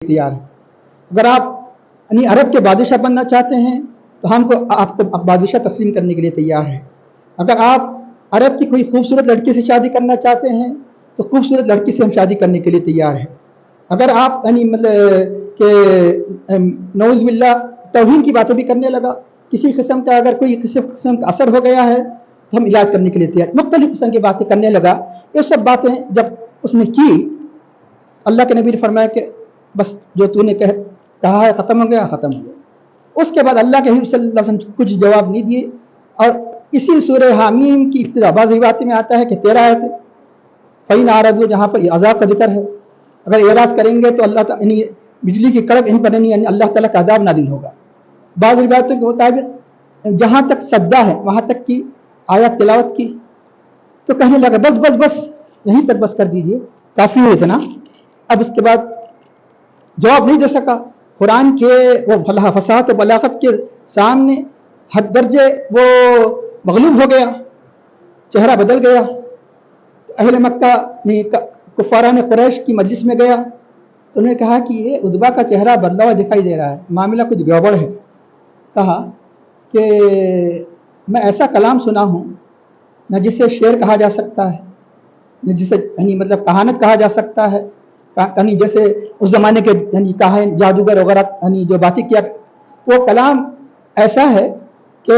تیار ہے. اگر آپ عرب کے بادشاہ بننا چاہتے ہیں تو ہم کو آپ کو بادشاہ تسلیم کرنے کے لیے تیار ہے. اگر آپ عرب کی کوئی خوبصورت لڑکی سے شادی کرنا چاہتے ہیں تو خوبصورت لڑکی سے ہم شادی کرنے کے لیے تیار ہیں. اگر آپ مطلب کہ نعوذ باللہ توہین کی باتیں بھی کرنے لگا، کسی قسم کا اگر کوئی کسی قسم کا اثر ہو گیا ہے تو ہم علاج کرنے کے لیے تیار. مختلف قسم کی باتیں کرنے لگا. یہ سب باتیں جب اس نے کی، اللہ کے نبی نے فرمایا کہ بس جو تو نے کہا ہے ختم ہو گیا، ختم ہو گیا. اس کے بعد اللہ کے حبیب صلی اللہ علیہ وسلم کچھ جواب نہیں دیے. اور اسی سورہ حامیم کی ابتدا بعض روایات میں آتا ہے کہ 13 آیت فَإِنْ أَعْرَضُوا، جہاں پر عذاب کا ذکر ہے. اگر اعراض کریں گے تو اللہ تعالیٰ بجلی کی کڑک ان پر نہیں، اللہ تعالیٰ کا عذاب نازل ہوگا. بعض روایتوں کے مطابق جہاں تک سجدہ ہے وہاں تک کی آیات تلاوت کی تو کہنے لگا بس بس بس یہیں تک بس کر دیجئے، کافی ہے اتنا. اب اس کے بعد جواب نہیں دے سکا. قرآن کے وہ فصاحت و بلاغت کے سامنے حد درجے وہ مغلوب ہو گیا، چہرہ بدل گیا. اہل مکہ نے کفاران قریش کی مجلس میں گیا تو انہوں نے کہا کہ یہ ادبا کا چہرہ بدلا ہوا دکھائی دے رہا ہے، معاملہ کچھ گڑبڑ ہے. کہا کہ میں ایسا کلام سنا ہوں نہ جسے شعر کہا جا سکتا ہے، نہ جسے مطلب کہانت کہا جا سکتا ہے. جیسے اس زمانے کے کاہن جادوگر وغیرہ جو باتیں کیا، وہ کلام ایسا ہے کہ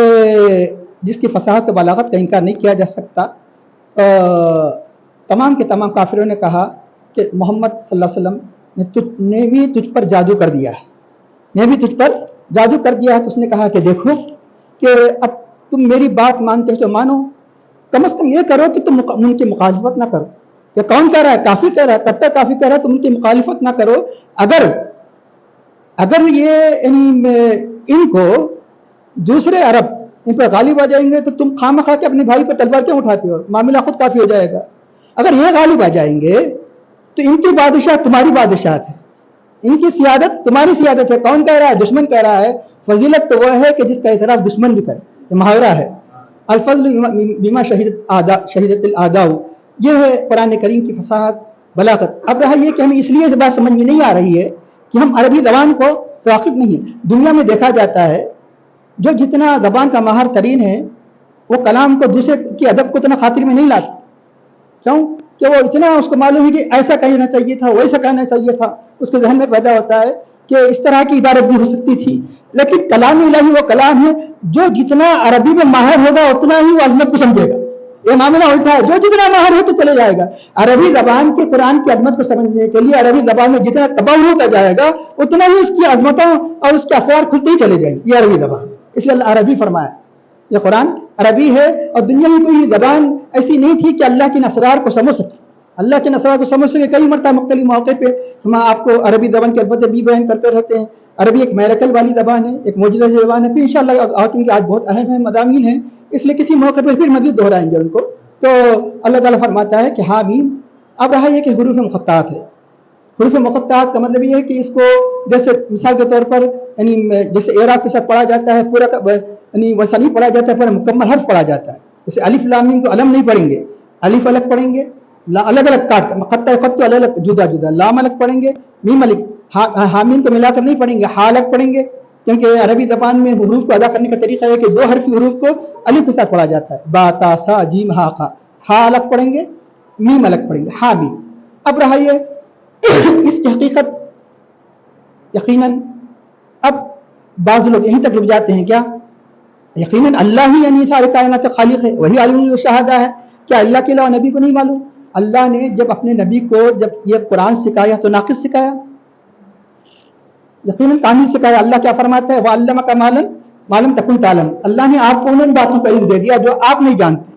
جس کی فصاحت و بلاغت کا انکار نہیں کیا جا سکتا. تمام کے تمام کافروں نے کہا کہ محمد صلی اللہ علیہ وسلم نے بھی تجھ پر جادو کر دیا ہے، تو اس نے کہا کہ دیکھو کہ اب تم میری بات مانتے ہو تو مانو، کم از کم یہ کرو کہ تم ان کی مخالفت نہ کرو. کہ کون کہہ رہا ہے؟ کافی کہہ رہا ہے، کب تک کافی کہہ رہا ہے، تم ان کی مخالفت نہ کرو. اگر یہ ان کو دوسرے عرب ان پر غالب آ جائیں گے تو تم خواہ کے اپنے بھائی پر تلوار کیوں اٹھاتے ہو؟ معاملہ خود کافی ہو جائے گا. اگر یہ غالب آ جائیں گے تو ان کی بادشاہ تمہاری بادشاہت ہے، ان کی سیادت تمہاری سیادت ہے. کون کہہ رہا ہے؟ دشمن کہہ رہا ہے. فضیلت تو وہ ہے کہ جس کا اعتراف دشمن بھی کرے. یہ محاورہ ہے، الفضل بما شہدت الاعداء. یہ ہے قرآن کریم کی فصاحت بلاغت. اب رہا یہ کہ ہمیں اس لیے اس بات سمجھ میں نہیں آ رہی ہے کہ ہم عربی زبان کو واقف نہیں ہیں. دنیا میں دیکھا جاتا ہے جو جتنا زبان کا ماہر ترین ہے وہ کلام کو دوسرے کی ادب کو اتنا خاطر میں نہیں لاتا. کیوں کہ وہ اتنا اس کو معلوم ہے کہ ایسا کہنا چاہیے تھا، ویسا کہنا چاہیے تھا. اس کے ذہن میں پیدا ہوتا ہے کہ اس طرح کی عبارت بھی ہو سکتی تھی. لیکن کلام الہی وہ کلام ہے جو جتنا عربی میں ماہر ہوگا اتنا ہی وہ عظمت کو سمجھے گا. یہ معاملہ الٹا ہے، جو جتنا ماہر ہے تو چلے جائے گا. عربی زبان کے قرآن کی عظمت کو سمجھنے کے لیے عربی زبان میں جتنا تباہ ہوتا جائے گا اتنا ہی اس کی عظمتوں اور اس کے اسرار کھلتے ہی چلے جائیں گے. یہ عربی زبان، اس لیے اللہ عربی فرمایا. یہ قرآن عربی ہے اور دنیا میں کوئی زبان ایسی نہیں تھی کہ اللہ کے اسرار کو سمجھ سکے. اللہ کے اسرار کو سمجھ سکے. کئی مرتبہ مختلف موقع پہ ہم آپ کو عربی زبان کے البتہ بھی بیان کرتے رہتے ہیں. عربی ایک میرکل والی زبان ہے، ایک معجزہ زبان ہے. پھر انشاءاللہ کیونکہ آج بہت اہم مضامین ہیں اس لیے کسی موقع پہ پھر مزید دہرائیں گے ان کو. تو اللہ تعالیٰ فرماتا ہے کہ حامیم. اب رہا یہ کہ حروف مقطعات ہے. حروف مقطعات کا مطلب یہ ہے کہ اس کو جیسے مثال کے طور پر جیسے اعراب کے ساتھ پڑھا جاتا ہے پورا ویسا نہیں پڑھا جاتا ہے، پورا مکمل حرف پڑھا جاتا ہے. جیسے الف لام میم کو علم نہیں پڑھیں گے، الف الگ پڑھیں گے، الگ الگ کاٹ مقطع خط تو الگ الگ جدا جدا، لام الگ پڑھیں گے، میم الگ. حامیم کو ملا کر نہیں پڑھیں گے، ہا الگ پڑھیں گے. کیونکہ عربی زبان میں حروف کو ادا کرنے کا طریقہ ہے کہ دو حرفی حروف کو الف کے ساتھ پڑھا جاتا ہے. با تا سا جیم ہا خا. ہا الگ پڑھیں گے، میم الگ پڑھیں گے، ہا میم. اب رہا یہ اس کی حقیقت یقیناً اب بعض لوگ یہیں تک رک جاتے ہیں. کیا یقیناً اللہ ہی یعنی سارے کائنات خالق ہے، وہی عالم الشہادہ ہے؟ کیا اللہ کے علاوہ نبی کو نہیں معلوم؟ اللہ نے جب اپنے نبی کو جب یہ قرآن سکھایا تو ناقص سکھایا؟ یقیناً کامل سکھایا. اللہ کیا فرماتا ہے؟ وَعَلَّمَكَ مَا لَمْ تَكُنْ تَعْلَمْ. اللہ نے آپ کو ان باتوں کا علم دے دیا جو آپ نہیں جانتے.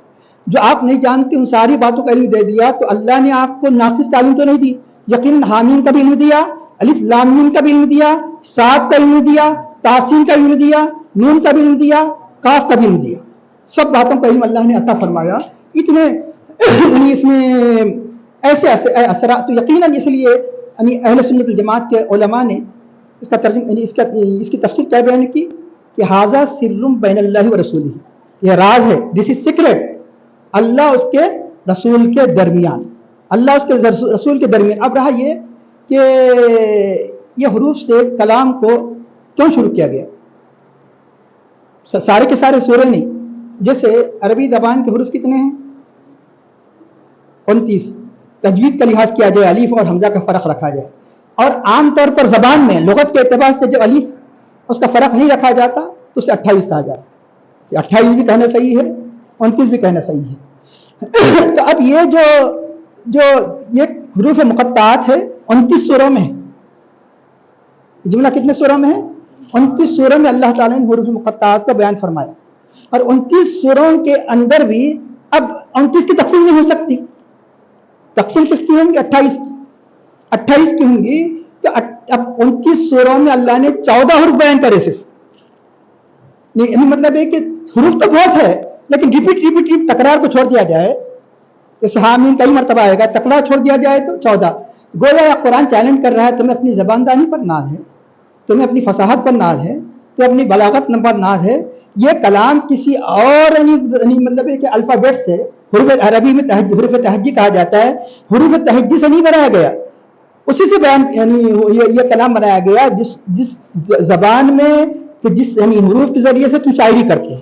جو آپ نہیں جانتے ان ساری باتوں کا علم دے دیا. تو اللہ نے آپ کو ناقص تعلیم تو نہیں دی. یقیناً حامیم کا بھی علم دیا، الف لام میم کا بھی علم دیا، صاد کا علم دیا، تاسین کا علم دیا، نون کا بھی علم دیا، کاف کا بھی علم دیا. سب باتوں کا علم اللہ نے عطا فرمایا. اتنے اس میں ایسے اثرات. تو یقیناً اس لیے اہل سنت الجماعت کے علماء نے اس کا ترجمہ اس کی تفسیر کیا بیان کی کہ ھذا سر بین اللہ و رسولہ. یہ راز ہے، دس از سیکرٹ. اللہ اس کے رسول کے درمیان، اللہ اس کے رسول کے درمیان. اب رہا یہ کہ یہ حروف سے کلام کو کیوں شروع کیا گیا؟ سارے کے سارے سورے نہیں. جیسے عربی زبان کے حروف کتنے ہیں؟ 29. تجوید کا لحاظ کیا جائے الف اور حمزہ کا فرق رکھا جائے, اور عام طور پر زبان میں لغت کے اعتبار سے جب الف اس کا فرق نہیں رکھا جاتا تو اسے 28 کہا جاتا ہے. 28 بھی کہنا صحیح ہے, 29 بھی کہنا صحیح ہے. تو اب یہ جو یہ حروف مقطعات ہے 29 سوروں میں ہے. جملہ کتنے سوروں میں ہے؟ 29 سوروں میں اللہ تعالیٰ نے حروف مقطعات کا بیان فرمایا. اور 29 سوروں کے اندر بھی اب 29 کی تقسیم نہیں ہو سکتی. تقسیم کس کی ہوں گی؟ 28 کی. 28 کی ہوں گی تو اب 29 سوروں میں اللہ نے 14 حروف بیان کرے صرف. یعنی مطلب ہے کہ حروف تو بہت ہے لیکن ریپیٹ تکرار کو چھوڑ دیا جائے, جیسے حامیم کئی مرتبہ آئے گا, تکرار چھوڑ دیا جائے تو 14. گویا قرآن چیلنج کر رہا ہے تمہیں اپنی زباندانی پر ناز ہے, تمہیں اپنی فصاحت پر ناز ہے, تمہیں اپنی بلاغت پر ناز ہے. یہ کلام کسی اور مطلب ہے کہ الفابیٹ سے, حروف عربی میں حروف تہجی کہا جاتا ہے, حروف تہجی سے نہیں بنایا گیا, اسی سے بیان یعنی یہ کلام بنایا گیا جس زبان میں جس یعنی حروف کے ذریعے سے تم شاعری کرتے ہو,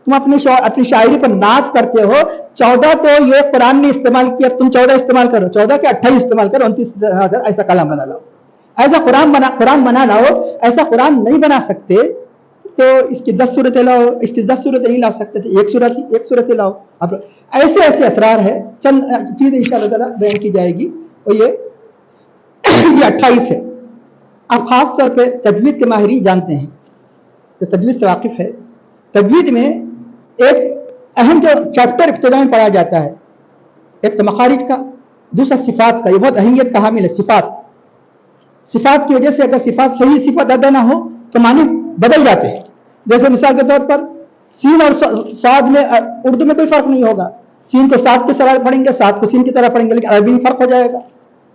تم اپنی شاعری پر ناز کرتے ہو. 14 تو یہ قرآن نے استعمال کیا, تم 14 استعمال کرو, 14 کے 28 استعمال کرو, 29 ایسا کلام بنا لاؤ, ایسا قرآن بنا لاؤ. ایسا قرآن نہیں بنا سکتے تو اس کی 10 صورتیں لاؤ, اس کی 10 صورتیں نہیں لا سکتے تو ایک صورت لاؤ. اب ایسے اسرار ہے, چند چیزیں انشاءاللہ تعالیٰ بیان کی جائے گی. اور یہ 28 ہے. اب خاص طور پہ تجوید کے ماہرین جانتے ہیں, جو تجوید سے واقف ہے, تجوید میں ایک اہم جو چیپٹر ابتدا میں پڑھا جاتا ہے, ایک تو مخارج کا, دوسرا صفات کا. یہ بہت اہمیت کا حامل ہے. صفات کی وجہ سے اگر صحیح صفات ادا نہ ہو تو معنی بدل جاتے ہیں. جیسے مثال کے طور پر سین اور صاد میں اردو میں کوئی فرق نہیں ہوگا. سین کو صاد کے طرح پڑھیں گے, صاد کو سین کی طرح پڑھیں گے, لیکن عربی میں فرق ہو جائے گا.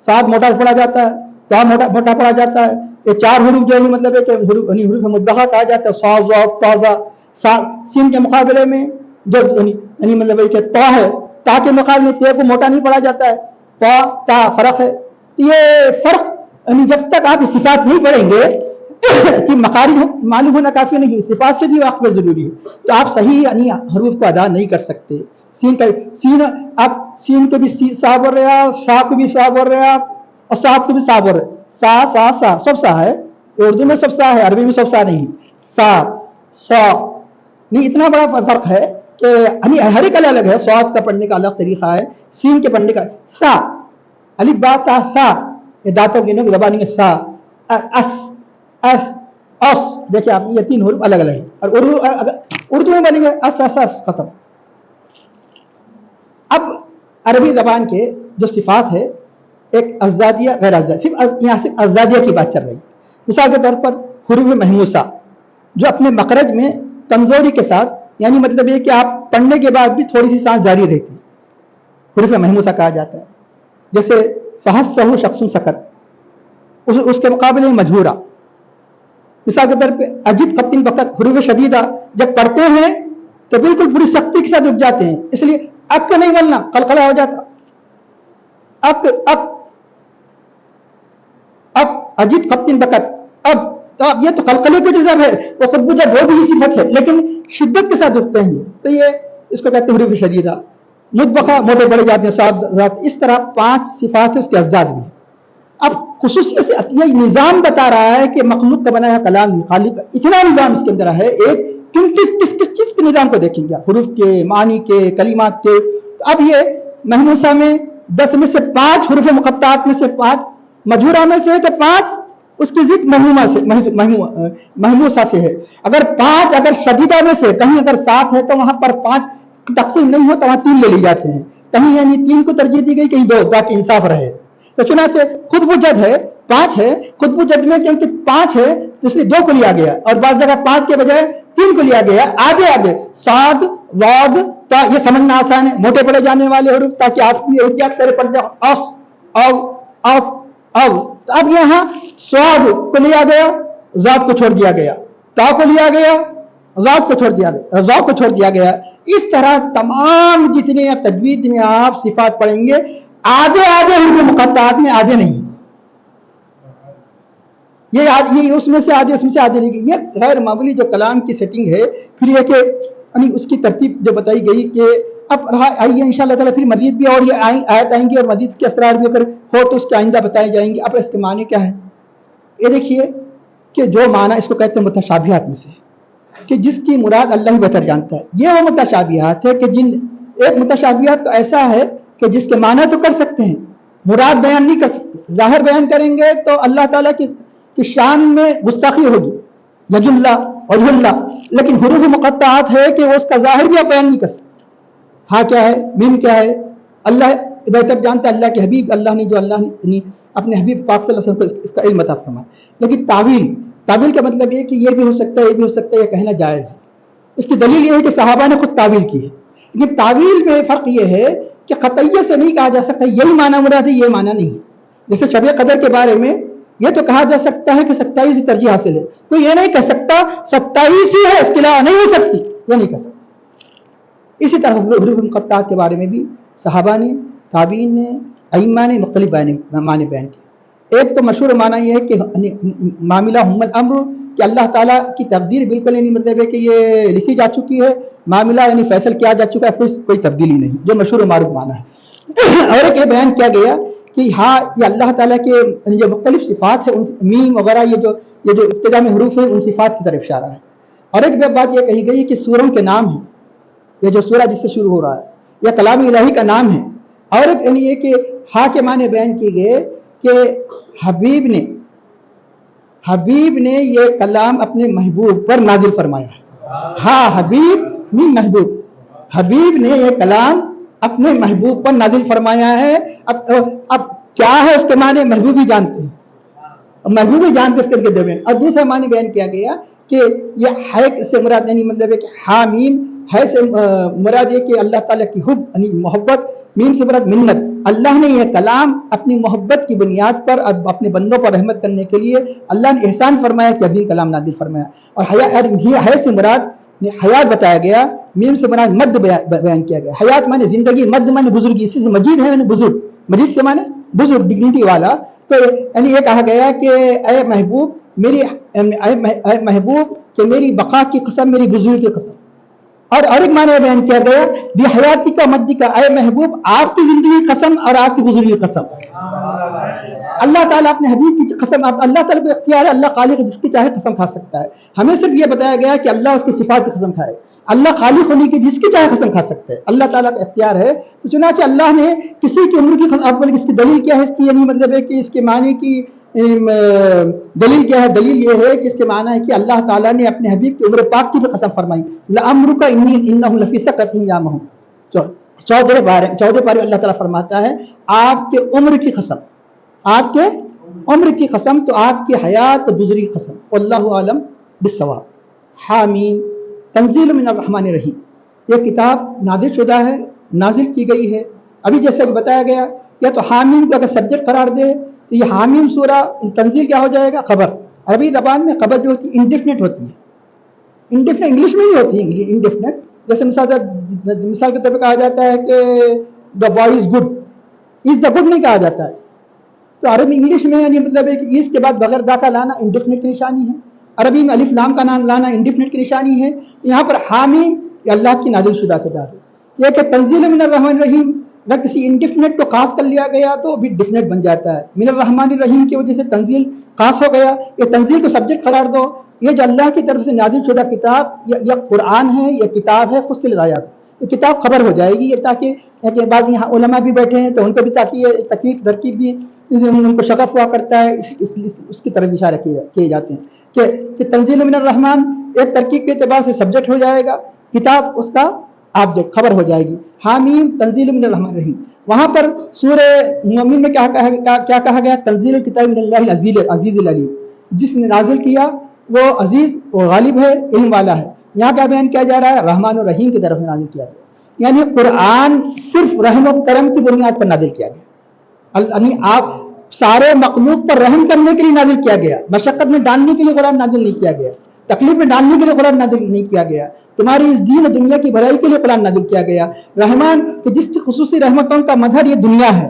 صاد موٹا پڑھا جاتا ہے, تا موٹا پڑھا جاتا ہے. یہ 4 حروف جو ہے مطلب ہے کہ حروف مدغہ کہا جاتا ہے, صاد ضاد تازہ. سین کے مقابلے میں جو یعنی مطلب ہے کہ تا ہے, تا کے مقابلے میں تے کو موٹا نہیں پڑھا جاتا ہے, تا فرق ہے. یہ فرق یعنی جب تک آپ صفات نہیں پڑھیں گے کہ مخارج معلوم ہونا کافی نہیں, صفات سے بھی واقف ضروری ہے. تو آپ صحیح یعنی حروف کو ادا نہیں کر سکتے. آپ سین کو بھی سا بول رہے آپ, سا کو بھی سا بول رہے آپ, اور صاد کو بھی سا بول رہے. سا سب سا ہے, اردو میں سب سا ہے, عربی میں سب سا نہیں. سا نہیں, اتنا بڑا فرق ہے کہ ہر ایک الگ ہے. صاد کا پڑھنے کا الگ طریقہ ہے, سین کے پڑھنے کا. سا الف با تا سا, یہ دانتوں کی زبانی ہے. سا اس دیکھیں آپ, یہ 3 حروف الگ الگ ہیں. اور اردو میں بنے گا اس ختم. اب عربی زبان کے جو صفات ہے, ایک ازدادیہ غیر ازدادیہ, یہاں صرف ازدادیہ کی بات چل رہی ہے. مثال کے طور پر حروف محموسہ جو اپنے مخرج میں کمزوری کے ساتھ, یعنی مطلب یہ کہ آپ پڑھنے کے بعد بھی تھوڑی سی سانس جاری رہتی ہے, حروف محموسہ کہا جاتا ہے. جیسے فحسہ شخص سکت, اس کے مقابلے میں مجہورہ. مثال کے طور پہ اجد قطن بقت, حروف شدیدہ جب پڑھتے ہیں تو بالکل پوری سختی کے ساتھ رک جاتے ہیں, اس لیے اب کا نہیں بولنا, قلقلہ ہو جاتا. اب اجد قطن بقت, اب یہ تو قلقلے کا جزم ہے, وہ خود بجا وہ بھی صفت ہے لیکن شدت کے ساتھ رکتے ہیں, تو یہ اس کو کہتے ہیں حروف شدیدہ. مطبقہ موٹے بڑے جاتے ہیں, صاد ذات. اس طرح 5 صفات ہے, اس کے ازداد بھی. اب خصوصیت سے یہ نظام بتا رہا ہے کہ مخلوق کا بنایا کلام خالق کا اتنا نظام اس کے اندر ہے. ایک کس چیز کے نظام کو دیکھیں گے, حروف کے, معنی کے, کلمات کے. اب یہ محموسہ میں 10 میں سے 5 حروف مقطعات میں سے 5, مجہورہ میں سے کہ 5 اس کی ضد محموسہ سے ہے. اگر 5 اگر شدیدہ میں سے کہیں اگر 7 ہے تو وہاں پر 5 تقسیم نہیں ہو تو وہاں 3 لے لی جاتے ہیں. کہیں یعنی 3 کو ترجیح دی گئی, کہیں 2, تاکہ انصاف رہے. تو چنانچہ خود بجد ہے 5 ہے, خود بجد میں کیونکہ 5 ہے تو اس لیے 2 کو لیا گیا, اور بعض جگہ 5 کے بجائے 3 کو لیا گیا. آگے صاد ضاد تا, یہ سمجھنا آسان ہے, موٹے پڑے جانے والے حروف, تاکہ آپ کی احتیاط کرے پڑ جائے. او تو اب یہاں صاد کو لیا گیا, ضاد کو چھوڑ دیا گیا, تا کو لیا گیا, ضاد کو چھوڑ دیا گیا, ضا کو چھوڑ دیا گیا. اس طرح تمام جتنے تجوید میں آپ صفات پڑھیں گے, آدھے حروف مقطعات میں, آدھے نہیں. یہ اس میں سے آدھے اس میں سے آدھے لے گئی. یہ غیر معمولی جو کلام کی سیٹنگ ہے. پھر یہ کہ یعنی اس کی ترتیب جو بتائی گئی کہ اب آئیے ان شاء اللہ تعالیٰ پھر مزید بھی اور یہ آیت آئیں گی اور مزید کے اسرار بھی اگر ہو تو اس کے آئندہ بتائے جائیں گے. اب اس کے معنی کیا ہے؟ یہ دیکھیے کہ جو معنی اس کو کہتے ہیں متشابہات میں سے کہ جس کی مراد اللہ ہی بہتر جانتا ہے. یہ وہ متشابہات ہے کہ ایک متشابہات تو ایسا ہے کہ جس کے معنی تو کر سکتے ہیں, مراد بیان نہیں کر سکتے. ظاہر بیان کریں گے تو اللہ تعالیٰ کی شان میں گستاخی ہوگی, یج اللہ اور اللہ. لیکن حروف مقطعات ہے کہ وہ اس کا ظاہر بھی آپ بیان نہیں کر سکتے. ہاں کیا ہے, میم کیا ہے, اللہ بہتر جانتا ہے. اللہ کے حبیب اللہ نے جو اللہ نے اپنے حبیب پاک صلی اللہ علیہ وسلم کو اس کا علم عطا فرمایا. لیکن تعویل کا مطلب یہ کہ یہ بھی ہو سکتا ہے, یہ بھی ہو سکتا ہے, یہ کہنا جائز ہے. اس کی دلیل یہ ہے کہ صحابہ نے خود تعویل کی ہے. لیکن تعویل میں فرق یہ ہے کہ قطعیت سے نہیں کہا جا سکتا یہی معنی مراد ہے, یہ معنی نہیں. جیسے شب قدر کے بارے میں یہ تو کہا جا سکتا ہے کہ 27 کی ترجیح حاصل ہے, تو یہ نہیں کہہ سکتا 27 ہی ہے اس کے علاوہ نہیں ہو سکتی, یہ نہیں کہہ سکتا. اسی طرح حروف مقطعات کے بارے میں بھی صحابہ نے, تابعین نے, ائمہ نے مختلف معنی بیان کیے. ایک تو مشہور معنی یہ ہے کہ معاملہ ہم الامر کہ اللہ تعالیٰ کی تقدیر بالکل نہیں, مطلب ہے کہ یہ لکھی جا چکی ہے, معاملہ یعنی فیصل کیا جا چکا ہے, کوئی تبدیلی نہیں, جو مشہور معروف معنی ہے. اور ایک یہ بیان کیا گیا کہ ہاں یہ اللہ تعالیٰ کے جو مختلف صفات ہیں, میم وغیرہ یہ جو ابتدا میں حروف ہیں ان صفات کی طرف اشارہ ہے. اور ایک بات یہ کہی گئی کہ سوروں کے نام ہیں, یہ جو سورہ جس سے شروع ہو رہا ہے یہ کلام الہی کا نام ہے. اور ایک یعنی یہ کہ ہاں کے معنی بیان کیے گئے کہ حبیب نے یہ کلام اپنے محبوب پر نازل فرمایا ہے. ہاں حبیب نہیں محبوب, حبیب نے یہ کلام اپنے محبوب پر نازل فرمایا ہے. اب کیا ہے اس کے معنی محبوب ہی جانتے ہیں, محبوب ہی جانتے اس کے درمیان. اور دوسرا معنی بیان کیا گیا کہ یہ ہے سے مراد یعنی مطلب ہے کہ حامیم ہے سے مراد یہ کہ اللہ تعالیٰ کی حب یعنی محبت, میم سے مراد منت. اللہ نے یہ کلام اپنی محبت کی بنیاد پر اپنے بندوں پر رحمت کرنے کے لیے اللہ نے احسان فرمایا کہ ابھی کلام نازل فرمایا. اور حیا سے مراد حیات بتایا گیا, میم سے مراد مد بیان کیا گیا. حیات مانے زندگی, مد مانے بزرگی, اسی سے مجید ہے یعنی بزرگ, مجید کے مانے بزرگ, ڈگنیٹی والا. تو یعنی یہ کہا گیا کہ اے محبوب کہ میری بقا کی قسم, میری بزرگی کی قسم. اور ایک معنی بیان کیا گیا بھی حیاتی کا مدی کا, اے محبوب آپ کی زندگی کی قسم اور آپ کی بزرگی کی قسم. اللہ تعالیٰ اپنے حبیب کی قسم, اللہ تعالیٰ کو اختیار ہے, اللہ خالق جس کی چاہے قسم کھا سکتا ہے. ہمیں صرف یہ بتایا گیا کہ اللہ اس کی صفات کی قسم کھائے. اللہ خالق ہونے کی جس کی چاہے قسم کھا سکتا ہے, اللہ تعالیٰ کا اختیار ہے. تو چنانچہ اللہ نے کسی کی عمر کی قسم, اس کی دلیل کیا ہے, اس کی یعنی مطلب ہے کہ اس کے معنی کی دلیل کیا ہے؟ دلیل یہ ہے کہ اس کے معنی ہے کہ اللہ تعالیٰ نے اپنے حبیب کی عمر پاک کی بھی قسم فرمائی, لَأَمْرُكَ إِنَّهُمْ لَفِي سَكْرَتِهِمْ يَعْمَهُونَ. 14 پارے اللہ تعالیٰ فرماتا ہے آپ کے عمر کی قسم, آپ کے عمر کی قسم, تو آپ کی حیات بزرگی کی قسم. واللہ عالم بالصواب. حامیم تنزیل من الرحمن الرحیم, یہ کتاب نازل شدہ ہے, نازل کی گئی ہے. ابھی جیسے کہ بتایا گیا, یا تو حامیم کو اگر سبجیکٹ قرار دے تو یہ حامیم سورہ تنزیل کیا ہو جائے گا؟ خبر. عربی زبان میں خبر جو ہوتی ہے انڈیفینٹ ہوتی ہے, انڈیفینٹ انگلش میں ہی ہوتی ہے انڈیفینٹ. جیسے مثال کے طور پہ کہا جاتا ہے کہ the boy is good, is the good نہیں کہا جاتا ہے. تو عربی انگلش میں یعنی مطلب ہے کہ اس کے بعد بغیر دا کا لانا انڈیفینٹ کی نشانی ہے. عربی میں الف لام کا نام لانا انڈیفینٹ کی نشانی ہے. یہاں پر حامیم اللہ کی نازل شدہ کتاب ہے. یہ کہ تنزیل من الرحمن الرحیم, اگر کسی انڈیفینٹ کو خاص کر لیا گیا تو بھی ڈیفینٹ بن جاتا ہے. من الرحمن الرحیم کی وجہ سے تنزیل خاص ہو گیا. یہ تنزیل کو سبجیکٹ قرار دو, یہ جو اللہ کی طرف سے نازل شدہ کتاب یا قرآن ہے, یہ کتاب ہے خود سے لایات, یہ کتاب خبر ہو جائے گی. یہ تاکہ بعض یہاں علماء بھی بیٹھے ہیں تو ان کو بھی تاکہ یہ تکلیف ترکیب بھی ان کو شغف ہوا کرتا ہے, اس کی طرف اشارہ کیے جاتے ہیں کہ تنزیل من الرحمن ایک ترکیب کے اعتبار سے سبجیکٹ ہو جائے گا, کتاب اس کا آبجیکٹ خبر ہو جائے گی. حامیم تنزیل من الرحمن الرحیم. وہاں پر سورہ مومن میں کیا کہا گیا؟ تنزیل الکتاب من اللہ العزیز العلیم, جس نے نازل کیا وہ عزیز و غالب ہے, علم والا ہے. یہاں کیا بیان کیا جا رہا ہے؟ رحمان و رحیم کی طرف نازل کیا گیا, یعنی قرآن صرف رحم و کرم کی بنیاد پر نازل کیا گیا. یعنی آپ سارے مخلوق پر رحم کرنے کے لیے نازل کیا گیا, مشقت میں ڈالنے کے لیے قرآن نازل نہیں کیا گیا, تکلیف میں ڈالنے کے لیے قرآن نازل نہیں کیا گیا, تمہاری اس دین و دنیا کی بھلائی کے لیے قرآن نازل کیا گیا. رحمان کہ جس خصوصی رحمتوں کا مظہر یہ دنیا ہے,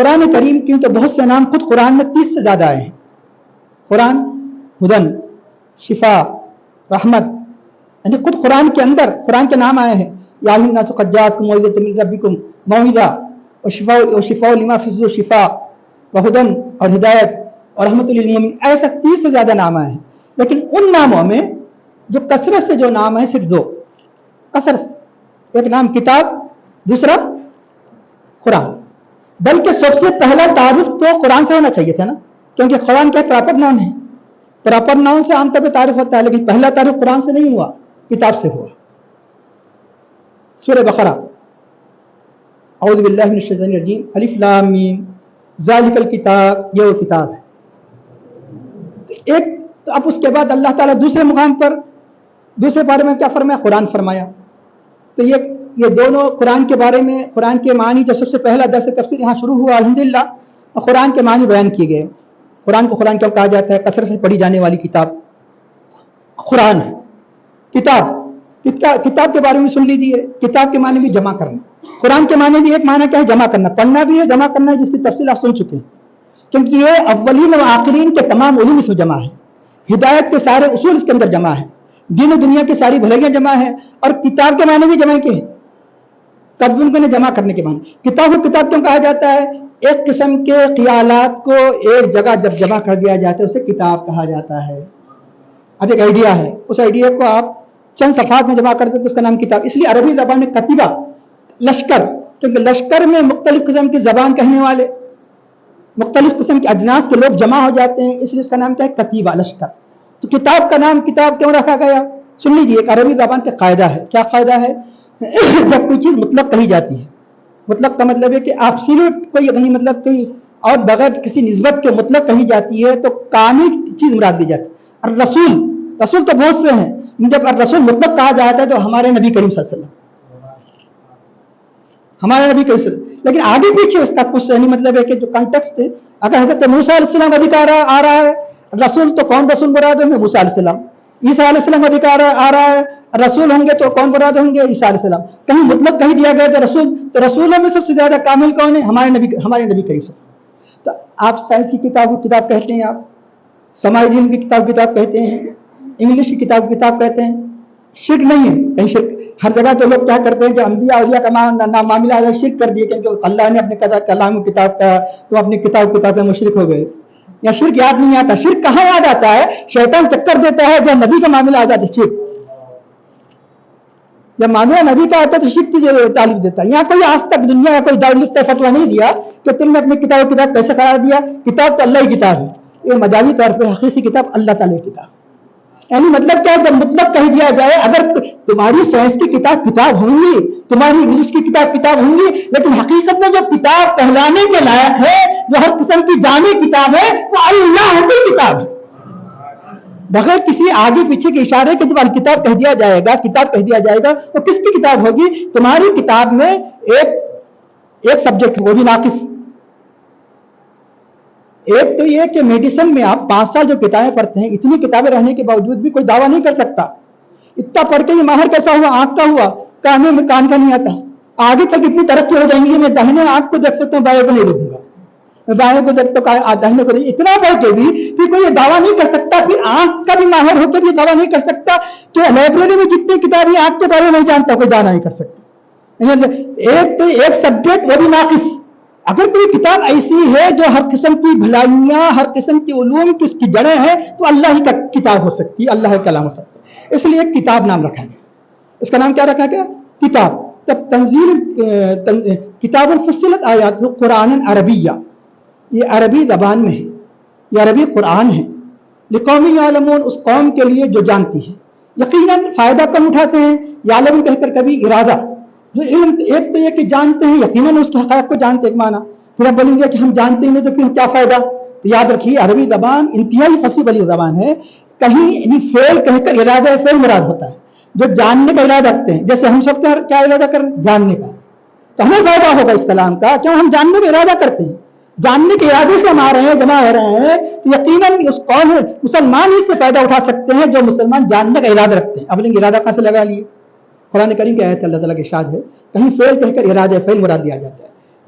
قرآن کریم کے تو بہت سے نام خود قرآن میں 30 سے زیادہ آئے ہیں. قرآن ہدن، شفا، رحمت، یعنی خود قرآن کے اندر قرآن کے نام آئے ہیں. یا ایھا الناس قد جاءتکم موعظۃ من ربکم موعظہ وشفاء لما فی الصدور شفاء وہدن اور ہدایت اور رحمت للمؤمنین. ایسا 30 سے زیادہ نام آئے ہیں. لیکن ان ناموں میں جو کثرت سے جو نام ہے صرف 2 کثرت. ایک نام کتاب، دوسرا قرآن. بلکہ سب سے پہلا تعارف تو قرآن سے ہونا چاہیے تھا نا، کیونکہ قرآن کیا پراپر نام ہے. پراپر نام سے عام طور پہ تعارف ہوتا ہے، لیکن پہلا تعارف قرآن سے نہیں ہوا، کتاب سے ہوا. سورہ بقرہ، اعوذ باللہ من الشیطان الرجیم، الف لام میم ذالک الکتاب، یہ وہ کتاب ہے. ایک تو اب اس کے بعد اللہ تعالیٰ دوسرے مقام پر دوسرے بارے میں کیا فرمایا؟ قرآن فرمایا. تو یہ دونوں قرآن کے بارے میں، قرآن کے معنی جو سب سے پہلا درس تفسیر یہاں شروع ہوا الحمدللہ، اور قرآن کے معنی بیان کیے گئے. قرآن کو قرآن کیوں کہا جاتا ہے؟ کثرت سے پڑھی جانے والی کتاب قرآن ہے. کتاب کے بارے میں سن لیجیے. کتاب کے معنی بھی جمع کرنا. قرآن کے معنی بھی ایک معنی کیا ہے؟ جمع کرنا. پڑھنا بھی ہے، جمع کرنا ہے، جس کی تفصیل آپ سن چکے ہیں. کیونکہ یہ اولین و آخرین کے تمام علوم اس میں جمع ہے. ہدایت کے سارے اصول اس کے اندر جمع ہے. دین و دنیا کی ساری بھلائیاں جمع ہے. اور کتاب کے معنی بھی جمع کے ہیں. قدم کو جمع کرنے کے معنی. کتاب کو کتاب کیوں کہا جاتا ہے؟ ایک قسم کے خیالات کو ایک جگہ جب جمع کر دیا جاتا ہے اسے کتاب کہا جاتا ہے. اب ایک آئیڈیا ہے، اس آئیڈیا کو آپ چند صفحات میں جمع کرتے تو اس کا نام کتاب. اس لیے عربی زبان میں کتیبہ، لشکر، کیونکہ لشکر میں مختلف قسم کی زبان کہنے والے، مختلف قسم کے اجناس کے لوگ جمع ہو جاتے ہیں، اس لیے اس کا نام کیا ہے؟ کتیبہ، لشکر. تو کتاب کا نام کتاب کیوں رکھا گیا؟ سن لیجیے، ایک عربی زبان کا قاعدہ ہے. کیا قاعدہ ہے؟ جب کوئی چیز مطلق کہی جاتی ہے، مطلب کا مطلب ہے کہ ایبسولوٹ کوئی یعنی مطلب کوئی اور بغیر کسی نسبت کے مطلق کہی جاتی ہے تو کامل چیز مراد لی جاتی ہے. الرسول، رسول تو بہت سے ہیں، جب الرسول مطلق کہا جاتا ہے تو ہمارے نبی کریم صلی اللہ علیہ وسلم، ہمارے نبی کریم صلی اللہ علیہ وسلم. لیکن آگے پیچھے اس کا کچھ یعنی مطلب ہے کہ جو کنٹیکسٹ ہے، اگر حضرت موسیٰ علیہ السلام ادھکار آ رہا ہے رسول تو کون رسول مراد ہوں گے؟ موسیٰ علیہ السلام. عیسیٰ علیہ السلام ادھکار آ رہا ہے رسول ہوں گے تو کون مراد ہوں گے؟ عیسیٰ علیہ السلام. کہیں مطلق کہیں دیا گیا تھا رسول، تو رسولوں میں سب سے زیادہ کامل کون ہے؟ ہمارے نبی کریم صلی اللہ علیہ وسلم. تو آپ سائنس کی کتاب کو کتاب کہتے ہیں، آپ سماجی علم کی کتاب کہتے ہیں، انگلش کی کتاب کہتے ہیں. شرک نہیں ہے کہیں شرک. ہر جگہ تو لوگ کیا کرتے ہیں جو انبیاء اولیاء کا معاملہ ہے شرک کر دیے کہ اللہ نے اپنے کلام کتاب کا تو اپنی کتاب میں مشرک ہو گئے. یا شرک یاد نہیں آتا. شرک کہاں یاد آتا ہے؟ شیطان چکر دیتا ہے جب نبی کا معاملہ آ جاتا ہے. شرک جب معاملہ نبی کا آتا ہے تو شرک کی تعلیم دیتا ہے. یہاں کوئی آج تک دنیا کا کوئی دارالفت فتویٰ نہیں دیا کہ تم نے اپنی کتاب کیسے قرار دیا. کتاب تو اللہ کی کتاب ہے. یہ مجازی طور پہ حقیقی کتاب اللہ تعالی کی کتاب. یعنی مطلب کیا ہے؟ جب مطلب کہہ دیا جائے اگر تمہاری سائنس کی کتاب ہوں گی، تمہاری انگلش کی کتاب ہوں گی، لیکن حقیقت میں جو کتاب کہلانے کے لائق ہے، جو ہر قسم کی جامع کتاب ہے، وہ اللہ کی کتاب ہے. بغیر کسی آگے پیچھے کے اشارے کے جب کتاب کہہ دیا جائے گا وہ کس کی کتاب ہوگی؟ تمہاری کتاب میں ایک سبجیکٹ وہ بھی ناقص. ایک تو یہ کہ میڈیسن میں آپ 5 سال جو کتابیں پڑھتے ہیں، اتنی کتابیں رہنے کے باوجود بھی کوئی دعویٰ نہیں کر سکتا. اتنا پڑھ کے یہ ماہر کیسا ہوا؟ آنکھ کا ہوا، کانوں میں کان کا نہیں آتا. آگے تک اتنی ترقی ہو جائیں گی، میں داہنے آنکھ کو دیکھ سکتا ہوں، بائیں کو نہیں دیکھوں گا. دائیں کو دیکھ تو داہنے کو نہیں. اتنا پڑھ کے بھی پھر کوئی یہ دعویٰ نہیں کر سکتا. پھر آنکھ کا بھی ماہر ہو کے بھی دعویٰ نہیں کر سکتا کہ لائبریری میں جتنی کتابیں آنکھ کے بارے میں نہیں جانتا، کوئی دعویٰ نہیں کر سکتا. ایک سبجیکٹ وہ بھی ناقص. اگر کوئی کتاب ایسی ہے جو ہر قسم کی بھلائیاں، ہر قسم کی علوم کی اس کی جڑیں ہیں، تو اللہ ہی کا کتاب ہو سکتی ہے، اللہ کا کلام ہو سکتا ہے. اس لیے ایک کتاب نام رکھا گیا. اس کا نام کیا رکھا گیا؟ کتاب. تب کتاب فصلت آیات قرآن عربیہ، یہ عربی زبان میں ہے، یہ عربی قرآن ہے. لقوم یعلمون، اس قوم کے لیے جو جانتی ہے. یقیناً فائدہ کم اٹھاتے ہیں. یعلمون کہہ کر کبھی ارادہ، جو علم ایک تو یہ کہ جانتے ہیں، یقیناً اس کے حقائق کو جانتے ایک معنی. پھر آپ بولیں گے کہ ہم جانتے ہیں تو پھر کیا فائدہ؟ تو یاد رکھیے عربی زبان انتہائی فصیح والی زبان ہے. کہیں فعل کہہ کر ارادہ فعل مراد ہوتا ہے. جو جاننے کا ارادہ رکھتے ہیں، جیسے ہم سب کیا ارادہ کر جاننے کا، تو ہمیں فائدہ ہوگا اس کلام کا. کیوں؟ ہم جاننے کا ارادہ کرتے ہیں، جاننے کے ارادے سے ہم آ رہے ہیں، جمع ہو رہے ہیں. تو یقیناً اس قوم مسلمان ہی سے فائدہ اٹھا سکتے ہیں جو مسلمان جاننے کا ارادہ رکھتے ہیں. اب لیں ارادہ کہاں سے لگا لیے؟ قرآن کریم کی آیت اللہ تعالیٰ کے ارشاد ہے، کہیں فعل کہہ کر ارادہ فعل مراد دیا جاتا ہے.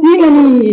3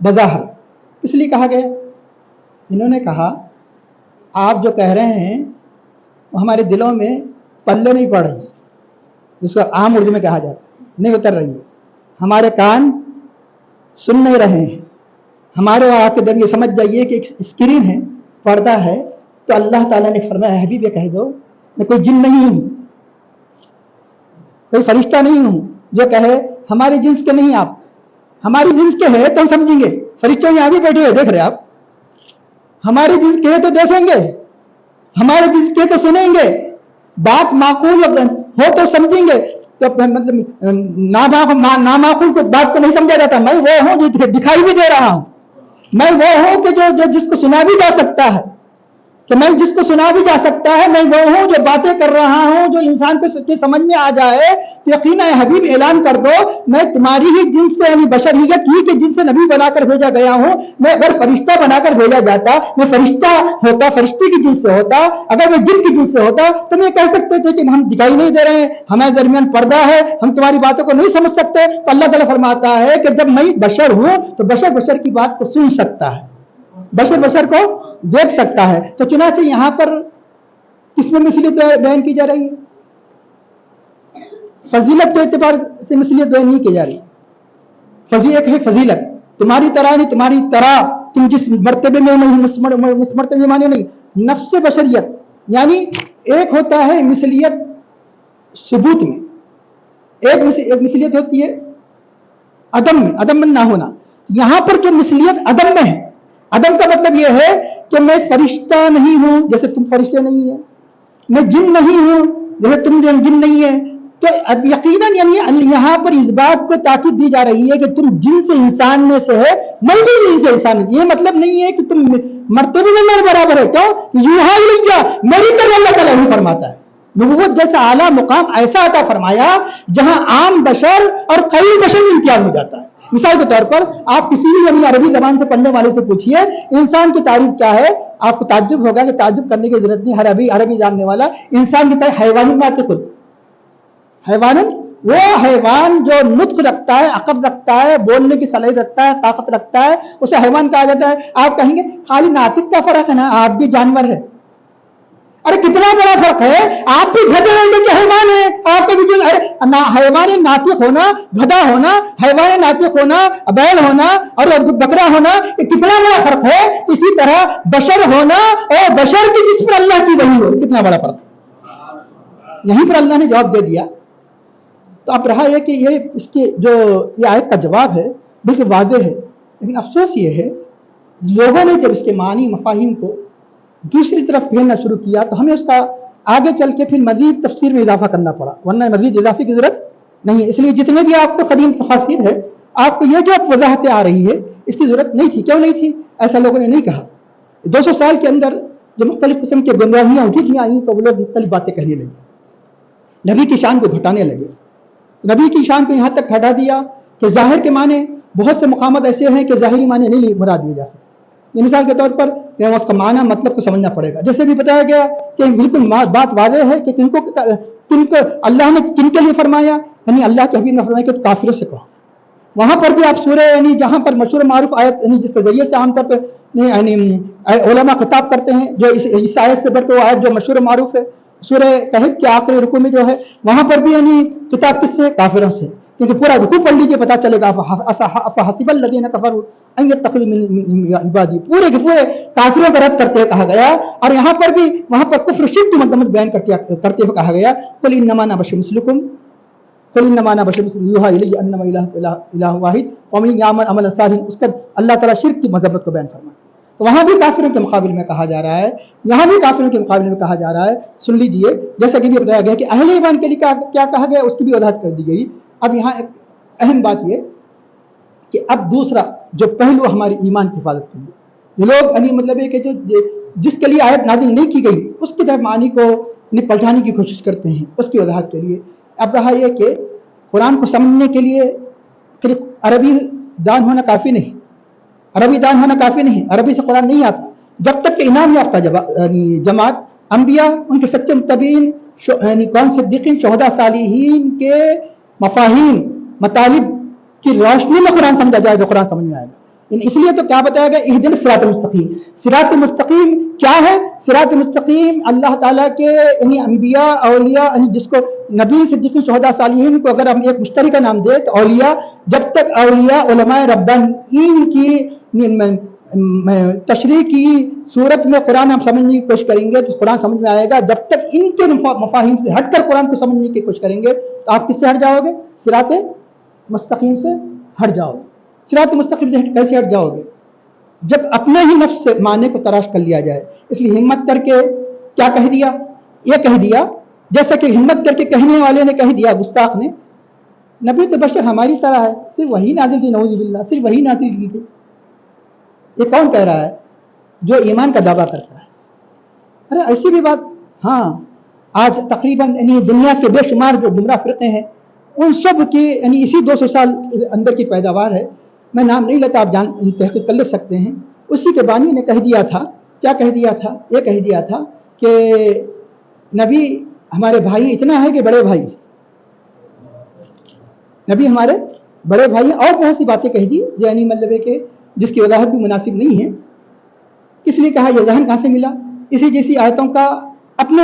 بظاہر. اس لیے کہا گیا؟ انہوں نے کہا آپ جو کہہ رہے ہیں وہ ہمارے دلوں میں پلے نہیں پڑ رہی، جس کو عام اردو میں کہا جاتا ہے، نہیں اتر رہی ہے. ہمارے کان سن نہیں رہے ہیں. ہمارے وہاں کے در یہ سمجھ جائیے کہ ایک اسکرین ہے، پردہ ہے. تو اللہ تعالیٰ نے فرمایا حبیب یہ کہہ دو میں کوئی جن نہیں ہوں، کوئی فرشتہ نہیں ہوں جو کہے ہمارے جنس کے نہیں آپ، ہماری جنس کے ہے تو ہم سمجھیں گے. فرشتوں یہاں بھی بیٹھے ہوئے دیکھ رہے آپ، ہمارے جنس کے تو دیکھیں گے، ہمارے جنس کے تو سنیں گے، بات معقول ہو تو سمجھیں گے. تو مطلب نامعقول کو بات کو نہیں سمجھا جاتا. میں وہ ہوں جو دکھائی بھی دے رہا ہوں، میں وہ ہوں کہ جو جس کو سنا بھی جا سکتا ہے، کہ میں جس کو سنا بھی جا سکتا ہے. میں وہ ہوں جو باتیں کر رہا ہوں جو انسان کے سمجھ میں آ جائے. یقیناً حبیب اعلان کر دو میں تمہاری ہی جنس سے یعنی بشریت ہی کے جنس سے نبی بنا کر بھیجا گیا ہوں. میں اگر فرشتہ بنا کر بھیجا جاتا، میں فرشتہ ہوتا، فرشتے کی جنس سے ہوتا، اگر میں جن کی جنس سے ہوتا تو میں کہہ سکتے تھے کہ ہم دکھائی نہیں دے رہے ہیں، ہمارے درمیان پردہ ہے، ہم تمہاری باتوں کو نہیں سمجھ سکتے. تو اللہ تعالیٰ فرماتا ہے کہ جب میں بشر ہوں تو بشر بشر کی بات کو سن سکتا ہے، بشر بشر کو دیکھ سکتا ہے. تو چنانچہ یہاں پر کس میں مثلیت بیان کی جا رہی ہے؟ فضیلت کے اعتبار سے مثلیت بیان نہیں کی جا رہی. ایک ہے فضیلت، تمہاری طرح نہیں، تمہاری طرح تم جس مرتبے میں نہیں، اس مرتبے مانے نہیں. نفس بشریت یعنی ایک ہوتا ہے مثلیت ثبوت میں، ایک مثلیت ہوتی ہے عدم میں، عدم میں نہ ہونا. یہاں پر جو مثلیت عدم میں ہے، عدم کا مطلب یہ ہے کہ میں فرشتہ نہیں ہوں جیسے تم فرشتے نہیں ہیں، میں جن نہیں ہوں جیسے تم جن نہیں ہے. تو اب یقیناً یعنی یہاں پر اس بات کو تاکید دی جا رہی ہے کہ تم جن سے انسان میں سے ہے، میں بھی جن سے انسان میں. یہ مطلب نہیں ہے کہ تم مرتبے میں میرے برابر ہے، کیوں یوحا الیہ میری طرف اللہ تعالیٰ نہیں فرماتا ہے. نبوت جیسا اعلیٰ مقام ایسا عطا فرمایا جہاں عام بشر اور قوی بشر میں امتیاز ہو جاتا ہے. مثال کے طور پر آپ کسی بھی عربی زبان سے پڑھنے والے سے پوچھیے انسان کی تعریف کیا ہے، آپ کو تعجب ہوگا کہ تعجب کرنے کی ضرورت نہیں. ہر عربی جاننے والا انسان کی تعریف حیوان ناطق، حیوان وہ حیوان جو نطق رکھتا ہے، عقل رکھتا ہے، بولنے کی صلاحیت رکھتا ہے، طاقت رکھتا ہے، اسے حیوان کہا جاتا ہے. آپ کہیں گے خالی ناطق کا فرق ہے نا، آپ بھی جانور ہے. ارے کتنا بڑا فرق ہے، آپ بھی گدھے کے حیوان ہیں، آپ کے بھی حیوان ناطق ہونا، گدھا ہونا، حیوان ناطق ہونا، بیل ہونا اور بکرا ہونا، یہ کتنا بڑا فرق ہے. اسی طرح بشر ہونا اور بشر کی جس پر اللہ کی وحی ہو، کتنا بڑا فرق ہے. یہیں پر اللہ نے جواب دے دیا. تو اب رہا ہے کہ یہ اس کے جو یہ آیت کا جواب ہے بلکہ واضح ہے، لیکن افسوس یہ ہے لوگوں نے جب اس کے معنی مفاہیم کو دوسری طرف پھیرنا شروع کیا تو ہمیں اس کا آگے چل کے پھر مزید تفسیر میں اضافہ کرنا پڑا، ورنہ مزید اضافے کی ضرورت نہیں ہے. اس لیے جتنے بھی آپ کو قدیم تفاسیر ہے، آپ کو یہ جو وضاحتیں آ رہی ہے اس کی ضرورت نہیں تھی. کیوں نہیں تھی؟ ایسا لوگوں نے نہیں کہا. 200 سال کے اندر جو مختلف قسم کی گمراہیاں اٹھی آئیں تو وہ لوگ مختلف باتیں کہنے لگے، نبی کی شان کو گھٹانے لگے. نبی کی شان کو یہاں تک گھٹا دیا کہ ظاہر کے معنی بہت سے مقامات ایسے ہیں کہ ظاہری معنی نہیں مراد دیے جا سکتے. مثال کے طور پر اس کا معنی مطلب کو سمجھنا پڑے گا. جیسے بھی بتایا گیا کہ بالکل بات واضح ہے کہ کن کو اللہ نے کن کے لیے فرمایا، یعنی اللہ کے حبیب نے فرمایا کہ کافروں سے کہو. وہاں پر بھی آپ سورہ یعنی جہاں پر مشہور معروف آیت یعنی جس کے ذریعے سے عام طور پہ یعنی علماء خطاب کرتے ہیں، جو اس آیت سے بڑھ کے وہ آیت جو مشہور معروف ہے سورہ کہف کے آخری رکوع میں جو ہے، وہاں پر بھی یعنی خطاب کس سے؟ کافروں سے. کیونکہ پورا رکوع پڑھ لیجیے پتا چلے گا فحسب الذین کفروا ان یتخذوا من عبادی، پورے کے پورے کافروں کا رد کرتے ہوئے کہا گیا. اور یہاں پر بھی وہاں پر کفر شرک کی مذمت بیان کرتے ہوئے کہا گیا قل انما انا بشر مثلکم قل انما انا بشر مثلکم یوحی الی انما الہ واحد ومن یعمل عملا صالحا. اس کا اللہ تعالیٰ شرک کی مذمت کو بیان فرمایا. تو وہاں بھی کافروں کے مقابل میں کہا جا رہا ہے، یہاں بھی کافروں کے مقابلے میں کہا جا رہا ہے. سن لیجیے جیسا کہ بھی بتایا گیا کہ اہل ایمان کے لیے کیا کہا گیا، اس کی بھی وضاحت کر دی گئی. اب یہاں ایک اہم بات یہ کہ اب دوسرا جو پہلو ہماری ایمان کی حفاظت کے لیے لوگ یعنی مطلب ہے کہ جو جس کے لیے آیت نازل نہیں کی گئی اس کی طرف معنی کو پلٹانے کی کوشش کرتے ہیں، اس کی وضاحت کے لیے. اب رہا یہ کہ قرآن کو سمجھنے کے لیے صرف عربی دان ہونا کافی نہیں، عربی دان ہونا کافی نہیں، عربی سے قرآن نہیں آتا. جب تک کہ انعام یافتہ جماعت انبیاء، ان کے سچے متبعین، یعنی کون صدیقین، شہداء، صالحین کے مفاہیم مطالب کی روشنی میں قرآن سمجھا جائے تو قرآن سمجھ میں آئے گا. اس لیے تو کیا بتایا گیا اہدنا الصراط المستقیم. صراط مستقیم کیا ہے؟ صراط مستقیم اللہ تعالیٰ کے یعنی انبیاء اولیاء یعنی جس کو نبی صدیقین شہداء صالحین کو اگر ہم ایک مشترکہ نام دیں تو اولیاء، جب تک اولیاء علماء ربانیین کی تشریح کی صورت میں قرآن ہم سمجھنے کی کوشش کریں گے تو قرآن سمجھ میں آئے گا. جب تک ان کے مفاہیم سے ہٹ کر قرآن کو سمجھنے کی کوشش کریں گے تو آپ کس سے ہٹ جاؤ گے؟ صراط مستقیم سے ہٹ جاؤ گے. صراط مستقیم سے کیسے ہٹ جاؤ گے؟ جب اپنے ہی نفس سے معنی کو تلاش کر لیا جائے. اس لیے ہمت کر کے کیا کہہ دیا؟ یہ کہہ دیا جیسا کہ ہمت کر کے کہنے والے نے کہہ دیا، گستاخ نے، نبی تو بشر ہماری طرح ہے، صرف وہی نازل کی، نعوذ باللہ، صرف وہی نازل کی تھی. یہ کون کہہ رہا ہے؟ جو ایمان کا دعویٰ کرتا ہے. ارے ایسی بھی بات؟ ہاں، آج تقریباً یعنی دنیا کے بے شمار جو گمراہ فرقے ہیں ان سب کی یعنی اسی 200 سال اندر کی پیداوار ہے. میں نام نہیں لیتا، آپ تحقیق کر لے سکتے ہیں. اسی کے بانی نے کہہ دیا تھا، کیا کہہ دیا تھا؟ یہ کہہ دیا تھا کہ نبی ہمارے بھائی اتنا ہے کہ بڑے بھائی، نبی ہمارے بڑے بھائی، اور بہت سی باتیں کہہ دی یعنی مطلب ہے کہ جس کی وضاحت بھی مناسب نہیں ہے. اس لیے کہا یہ ذہن کہاں سے ملا؟ اسی جیسی آیتوں کا اپنے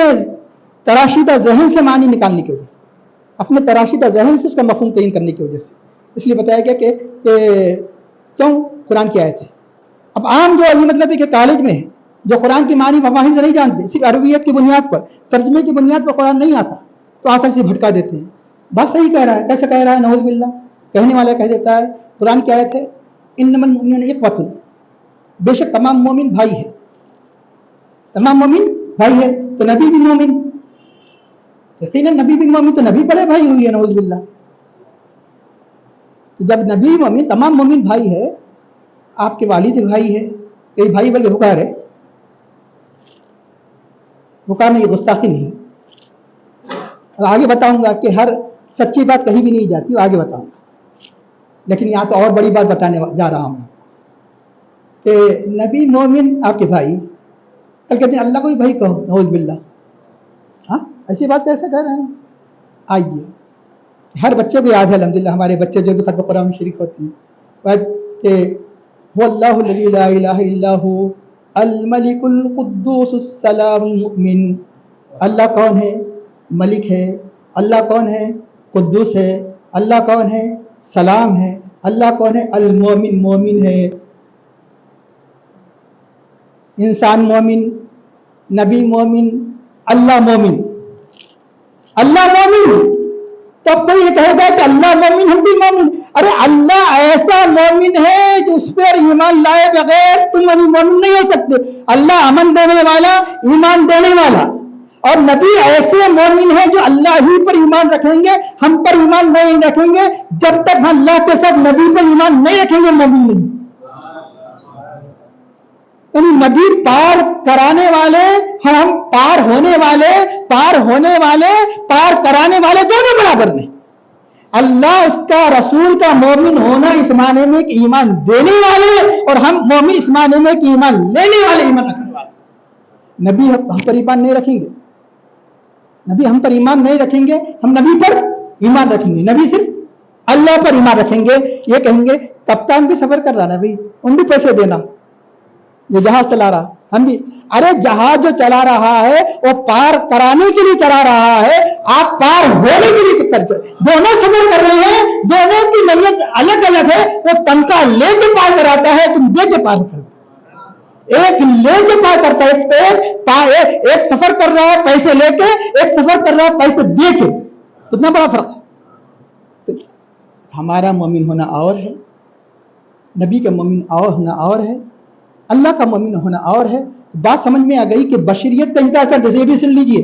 تراشیدہ ذہن سے معنی نکالنے کی وجہ سے، اپنے تراشیدہ ذہن سے اس کا مفہوم تعین کرنے کی وجہ سے اس لیے بتایا گیا کہ کیوں قرآن کی آیت ہے. اب عام جو مطلب ہے کہ کالج میں ہے جو قرآن کی معنی مفاہیم سے نہیں جانتے، صرف عربیت کی بنیاد پر، ترجمے کی بنیاد پر قرآن نہیں آتا تو آسان سے بھٹکا دیتے ہیں. بات صحیح کہہ رہا ہے. کیسے کہہ رہا ہے؟ نعوذ باللہ. کہنے والا کہہ دیتا ہے قرآن کی آیت ہے انما المؤمنون اخوۃ، بے شک تمام مومن بھائی ہے. تمام مومن بھائی ہے تو نبی بھی مومن، یقیناً نبی بھی مومن تو نبی بڑے بھائی ہوئی ہے. نعوذ باللہ. تو جب نبی مومن تمام مومن بھائی ہے، آپ کے والد بھائی ہے، کئی بھائی بلکہ بکار ہے، بکار نہیں، گستاخی نہیں. اور آگے بتاؤں گا کہ ہر سچی بات کہیں بھی نہیں جاتی، آگے بتاؤں گا. لیکن یہاں تو اور بڑی بات بتانے جا رہا ہوں کہ نبی مومن آپ کے بھائی، کل کہتے ہیں اللہ کو بھی بھائی کہو. نعوذ باللہ. ہاں ایسی بات کیسے کہہ رہے ہیں؟ آئیے ہر بچے کو یاد ہے الحمدللہ، ہمارے بچے جو بھی ختم قرآن میں شریک ہوتے ہیں کہ هو اللہ الذی لا الہ الا هو الملک القدوس السلام المؤمن. اللہ کون ہے؟ ملک ہے. اللہ کون ہے؟ قدوس ہے. اللہ کون ہے؟ سلام ہے. اللہ کون ہے؟ المومن، مومن ہے. انسان مومن، نبی مومن، اللہ مومن. اللہ مومن. تب کوئی یہ کہے گا کہ اللہ مومن ہم بھی مومن. ارے اللہ ایسا مومن ہے جو اس پر ایمان لائے بغیر تم ابھی مومن نہیں ہو سکتے. اللہ امن دینے والا، ایمان دینے والا. اور نبی ایسے مومن ہیں جو اللہ ہی پر ایمان رکھیں گے، ہم پر ایمان نہیں رکھیں گے. جب تک ہم اللہ کے ساتھ نبی پر ایمان نہیں رکھیں گے مومن نہیں. یعنی نبی پار کرانے والے، ہم پار ہونے والے، پار ہونے والے، پار کرانے والے دونوں برابر نہیں. اللہ اس کا رسول کا مومن ہونا اس معنی میں کہ ایمان دینے والے، اور ہم مومن اس معنی میں کہ ایمان لینے والے، ایمان رکھنے والے. نبی ہم پر ایمان نہیں رکھیں گے، نبی ہم پر ایمان نہیں رکھیں گے، ہم نبی پر ایمان رکھیں گے. نبی صرف اللہ پر ایمان رکھیں گے. یہ کہیں گے کپتان بھی سفر کر رہا نبی، ان بھی پیسے دینا. جو جہاز چلا رہا ہم بھی، ارے جہاز جو چلا رہا ہے وہ پار کرانے کے لیے چلا رہا ہے، آپ پار ہونے کے لیے دونوں سفر کر رہے ہیں. دونوں کی نیت الگ الگ ہے. وہ تنخواہ لے کے پار کراتا ہے، تم دے کے پار کرتے. ایک لے کے پار کرتا ہے، ایک سفر کر رہا ہے پیسے لے کے، ایک سفر کر رہا ہے پیسے دے کے. کتنا بڑا فرق ہے. ہمارا مومن ہونا اور ہے، نبی کا مومن ہونا اور ہے، اللہ کا مومن ہونا اور ہے. بات سمجھ میں آ گئی کہ بشریت کا انکار کر دے، یہ بھی سن لیجئے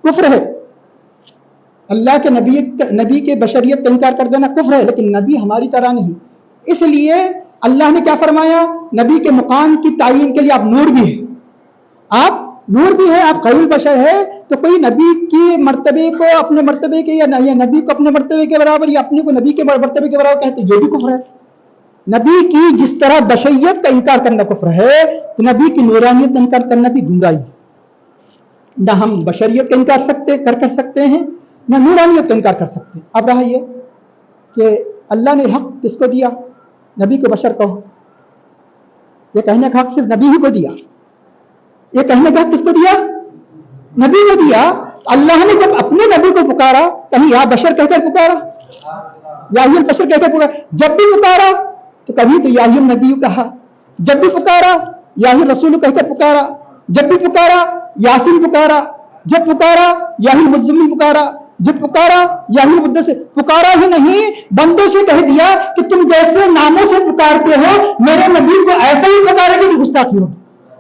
کفر ہے. اللہ کے نبی کے بشریت کا انکار کر دینا کفر ہے. لیکن نبی ہماری طرح نہیں. اس لیے اللہ نے کیا فرمایا؟ نبی کے مقام کی تعین کے لیے آپ نور بھی ہیں، آپ نور بھی ہیں، آپ قوی بشر ہے. تو کوئی نبی کی مرتبے کو اپنے مرتبے کے یا نبی کو اپنے مرتبے کے برابر یا اپنے کو نبی کے مرتبے کے برابر کہتے، یہ بھی کفر ہے. نبی کی جس طرح بشریت کا انکار کرنا کفر ہے، تو نبی کی نورانیت کا انکار کرنا بھی گمراہی. نہ ہم بشریت کا انکار کر سکتے ہیں، نہ نورانیت کا انکار کر سکتے ہیں. اب رہا یہ کہ اللہ نے حق کس کو دیا؟ نبی کو بشر کہو. یہ کہنے کا حق صرف نبی ہی کو دیا. یہ کہنے کا حق کس کو دیا؟ نبی کو دیا. اللہ نے جب اپنے نبی کو پکارا کہیں یا بشر کہہ کر پکارا، یا بشر کہہ کر پکارا، جب بھی پکارا تو کبھی تو یا نبی کہا، جب بھی پکارا یا رسول کہہ کر پکارا، جب بھی پکارا یاسین پکارا، جب پکارا یا مزمل پکارا، جب پکارا یا مدثر پکارا ہی نہیں، بندوں سے کہہ دیا کہ تم جیسے ناموں سے پکارتے ہو میرے نبی کو ایسا ہی پکارے گا جو گستاخی ہو.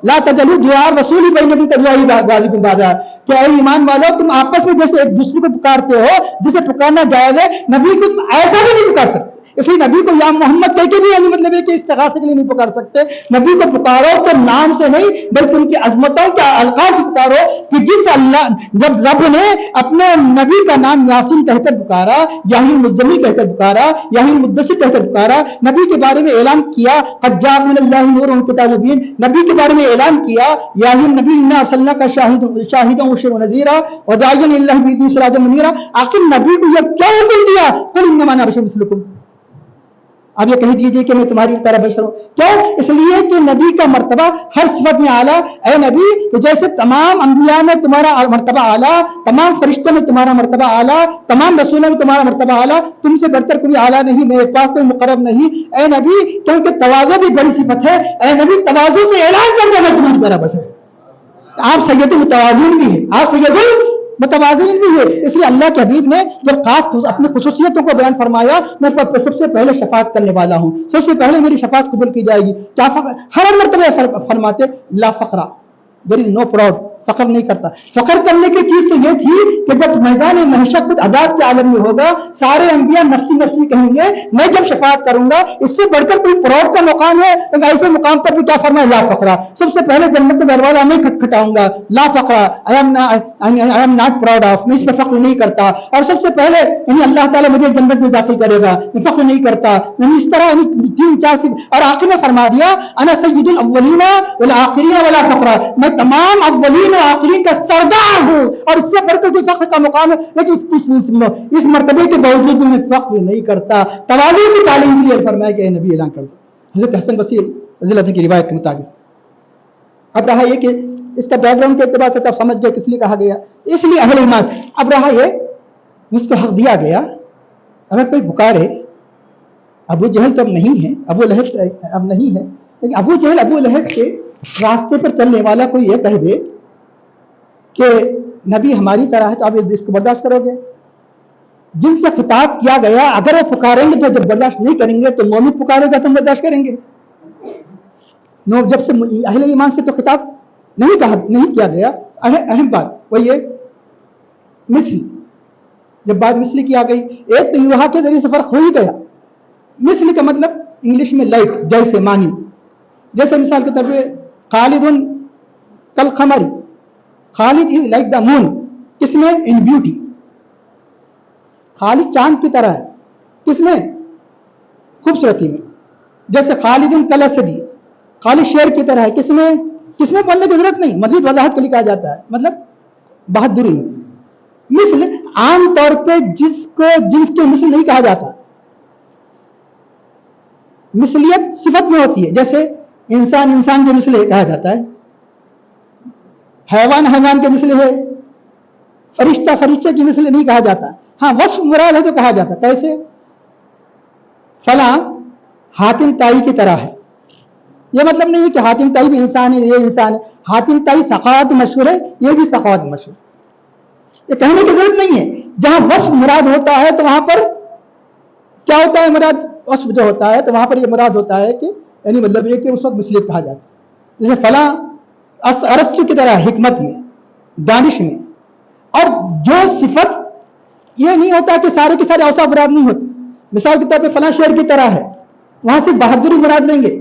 لا تجلوا دعاء رسول بینکم کدعاء بعضکم بعضا، کہ اے ایمان والو تم آپس میں جیسے ایک دوسرے کو پکارتے ہو جسے پکارنا جائز ہے، نبی کو تم ایسا بھی نہیں پکار سکتے. اس لیے نبی کو یا محمد کہہ کے بھی یعنی مطلب ہے کہ استغاثے کے لیے نہیں پکار سکتے. نبی کو پکارو تو نام سے نہیں بلکہ ان کی عظمتوں کے القاب سے پکارو کہ جس اللہ جب رب نے اپنے نبی کا نام یاسین کہہ کر پکارا، یاہی مزمل کہہ کر پکارا، یاہی مدثر کہہ کر پکارا، نبی کے بارے میں اعلان کیا قد جاء من اللہ نور و کتاب مبین، نبی کے بارے میں اعلان کیا یاہی نبی انا ارسلناک شاہدا و نذیرا وداعیا الی اللہ باذنہ سراجا منیرا. آخر نبی کو یہ کیا حکم دیا؟ قل انما انا بشر مثلکم. اب یہ کہہ دیجئے کہ میں تمہاری طرح بشر ہوں. کیوں؟ اس لیے کہ نبی کا مرتبہ ہر صفت میں اعلیٰ. اے نبی کہ جیسے تمام انبیاء میں تمہارا مرتبہ اعلیٰ، تمام فرشتوں میں تمہارا مرتبہ اعلیٰ، تمام رسولوں میں تمہارا مرتبہ اعلیٰ، تم سے بڑھ کر کوئی اعلیٰ نہیں، میرے پاس کوئی مقرب نہیں. اے نبی کیونکہ تواضع بھی بڑی صفت ہے، اے نبی تواضع سے اعلان کر دو میں تمہاری طرح بشر. آپ سید المتواضعین بھی ہیں، آپ سید متوازن بھی ہے. اس لیے اللہ کے حبیب نے جب خاص اپنی خصوصیتوں کو بیان فرمایا میں سب سے پہلے شفاعت کرنے والا ہوں، سب سے پہلے میری شفاعت قبول کی جائے گی. کیا ہر مرتبہ فرماتے لا فخرا، دیر از نو پراؤڈ، فخر نہیں کرتا. فخر کرنے کی چیز تو یہ تھی کہ جب میدان محشر خود عذاب کے عالم میں ہوگا سارے انبیاء نفسی نفسی کہیں گے میں جب شفاعت کروں گا اس سے بڑھ کر کوئی پراؤڈ کا مقام ہے. ایسے مقام پر بھی کیا فرمایا لا فخرا، سب سے پہلے جنت کا دروازہ میں کھٹکھٹاؤں گا. لا فخرا، I am not proud of, میں اس پر فخر نہیں کرتا. اور سب سے پہلے یعنی اللہ تعالیٰ مجھے جنت میں داخل کرے گا، میں فخر نہیں کرتا. یعنی اس طرح تین چار سے اور آخر میں فرما دیا انا سید الاولین والآخرین ولا فخرا، میں تمام اولین آخرین کا سردار ہوں اور اس سے بڑھ کر جو فخر کا مقام ہے. لیکن اس مرتبے کے باوجود بھی میں فخر نہیں کرتا. تواضع کی تعلیم کے لیے فرمایا کہ اے نبی اعلان کر دو. حضرت حسن بصری رضی اللہ عنہ کی روایت کے مطابق اب رہا یہ کہ اس کا بیک گراؤنڈ کے اعتبار سے آپ سمجھ گئے کس لیے کہا گیا، اس لیے اہل ایمان. اب رہا یہ جس کو حق دیا گیا، اگر کوئی پکارے ابو جہل تو اب نہیں ہے، ابو لہب اب نہیں ہے، لیکن ابو لہب کے راستے پر چلنے والا کوئی یہ کہہ دے کہ نبی ہماری طرح ہے تو آپ اس کو برداشت کرو گے؟ جن سے خطاب کیا گیا اگر وہ پکاریں گے تو جب برداشت نہیں کریں گے تو مومن پکارے گا تو ہم برداشت کریں گے. جب سے اہل ایمان سے تو خطاب نہیں کیا گیا. اہم بات وہ یہ مثل، جب بات مثل کی آ گئی ایک تو یوحا کے ذریعے سے فرق ہو ہی گیا. مثل کا مطلب انگلش میں لائک، جیسے مانی، جیسے مثال کے طور پہ خالد کالقمر، خالد از لائک دا مون، کس میں؟ ان بیوٹی. خالد چاند کی طرح ہے، کس میں؟ خوبصورتی میں. جیسے خالد کالاسدی، خالد شیر کی طرح ہے، کس میں بولنے کی ضرورت نہیں، مزید وضاحت کے لیے کہا جاتا ہے، مطلب بہادری میں. مثل عام طور پہ جس کے مثل نہیں کہا جاتا، مثلیت صفت میں ہوتی ہے. جیسے انسان کے مثل کہا جاتا ہے، حیوان کے مثل ہے، فرشتہ کی مثل نہیں کہا جاتا. ہاں وصف مراد ہے تو کہا جاتا. کیسے؟ فلاں حاتم طائی کی طرح ہے. یہ مطلب نہیں ہے کہ حاتم طائی بھی انسان ہے، یہ انسان ہے. حاتم طائی سخاوت مشہور ہے، یہ بھی سخاوت مشہور. یہ کہنے کی ضرورت نہیں ہے. جہاں وصف مراد ہوتا ہے تو وہاں پر کیا ہوتا ہے؟ مراد وصف جو ہوتا ہے تو وہاں پر یہ مراد ہوتا ہے کہ یعنی مطلب یہ کہ اس وقت مثلیت کہا جاتا ہے. جیسے فلاں ارسطو کی طرح حکمت میں، دانش میں. اور جو صفت یہ نہیں ہوتا کہ سارے کے سارے اوصاف مراد نہیں ہوتے. مثال کے طور پہ فلاں شیر کی طرح ہے، وہاں سے بہادری مراد لیں گے،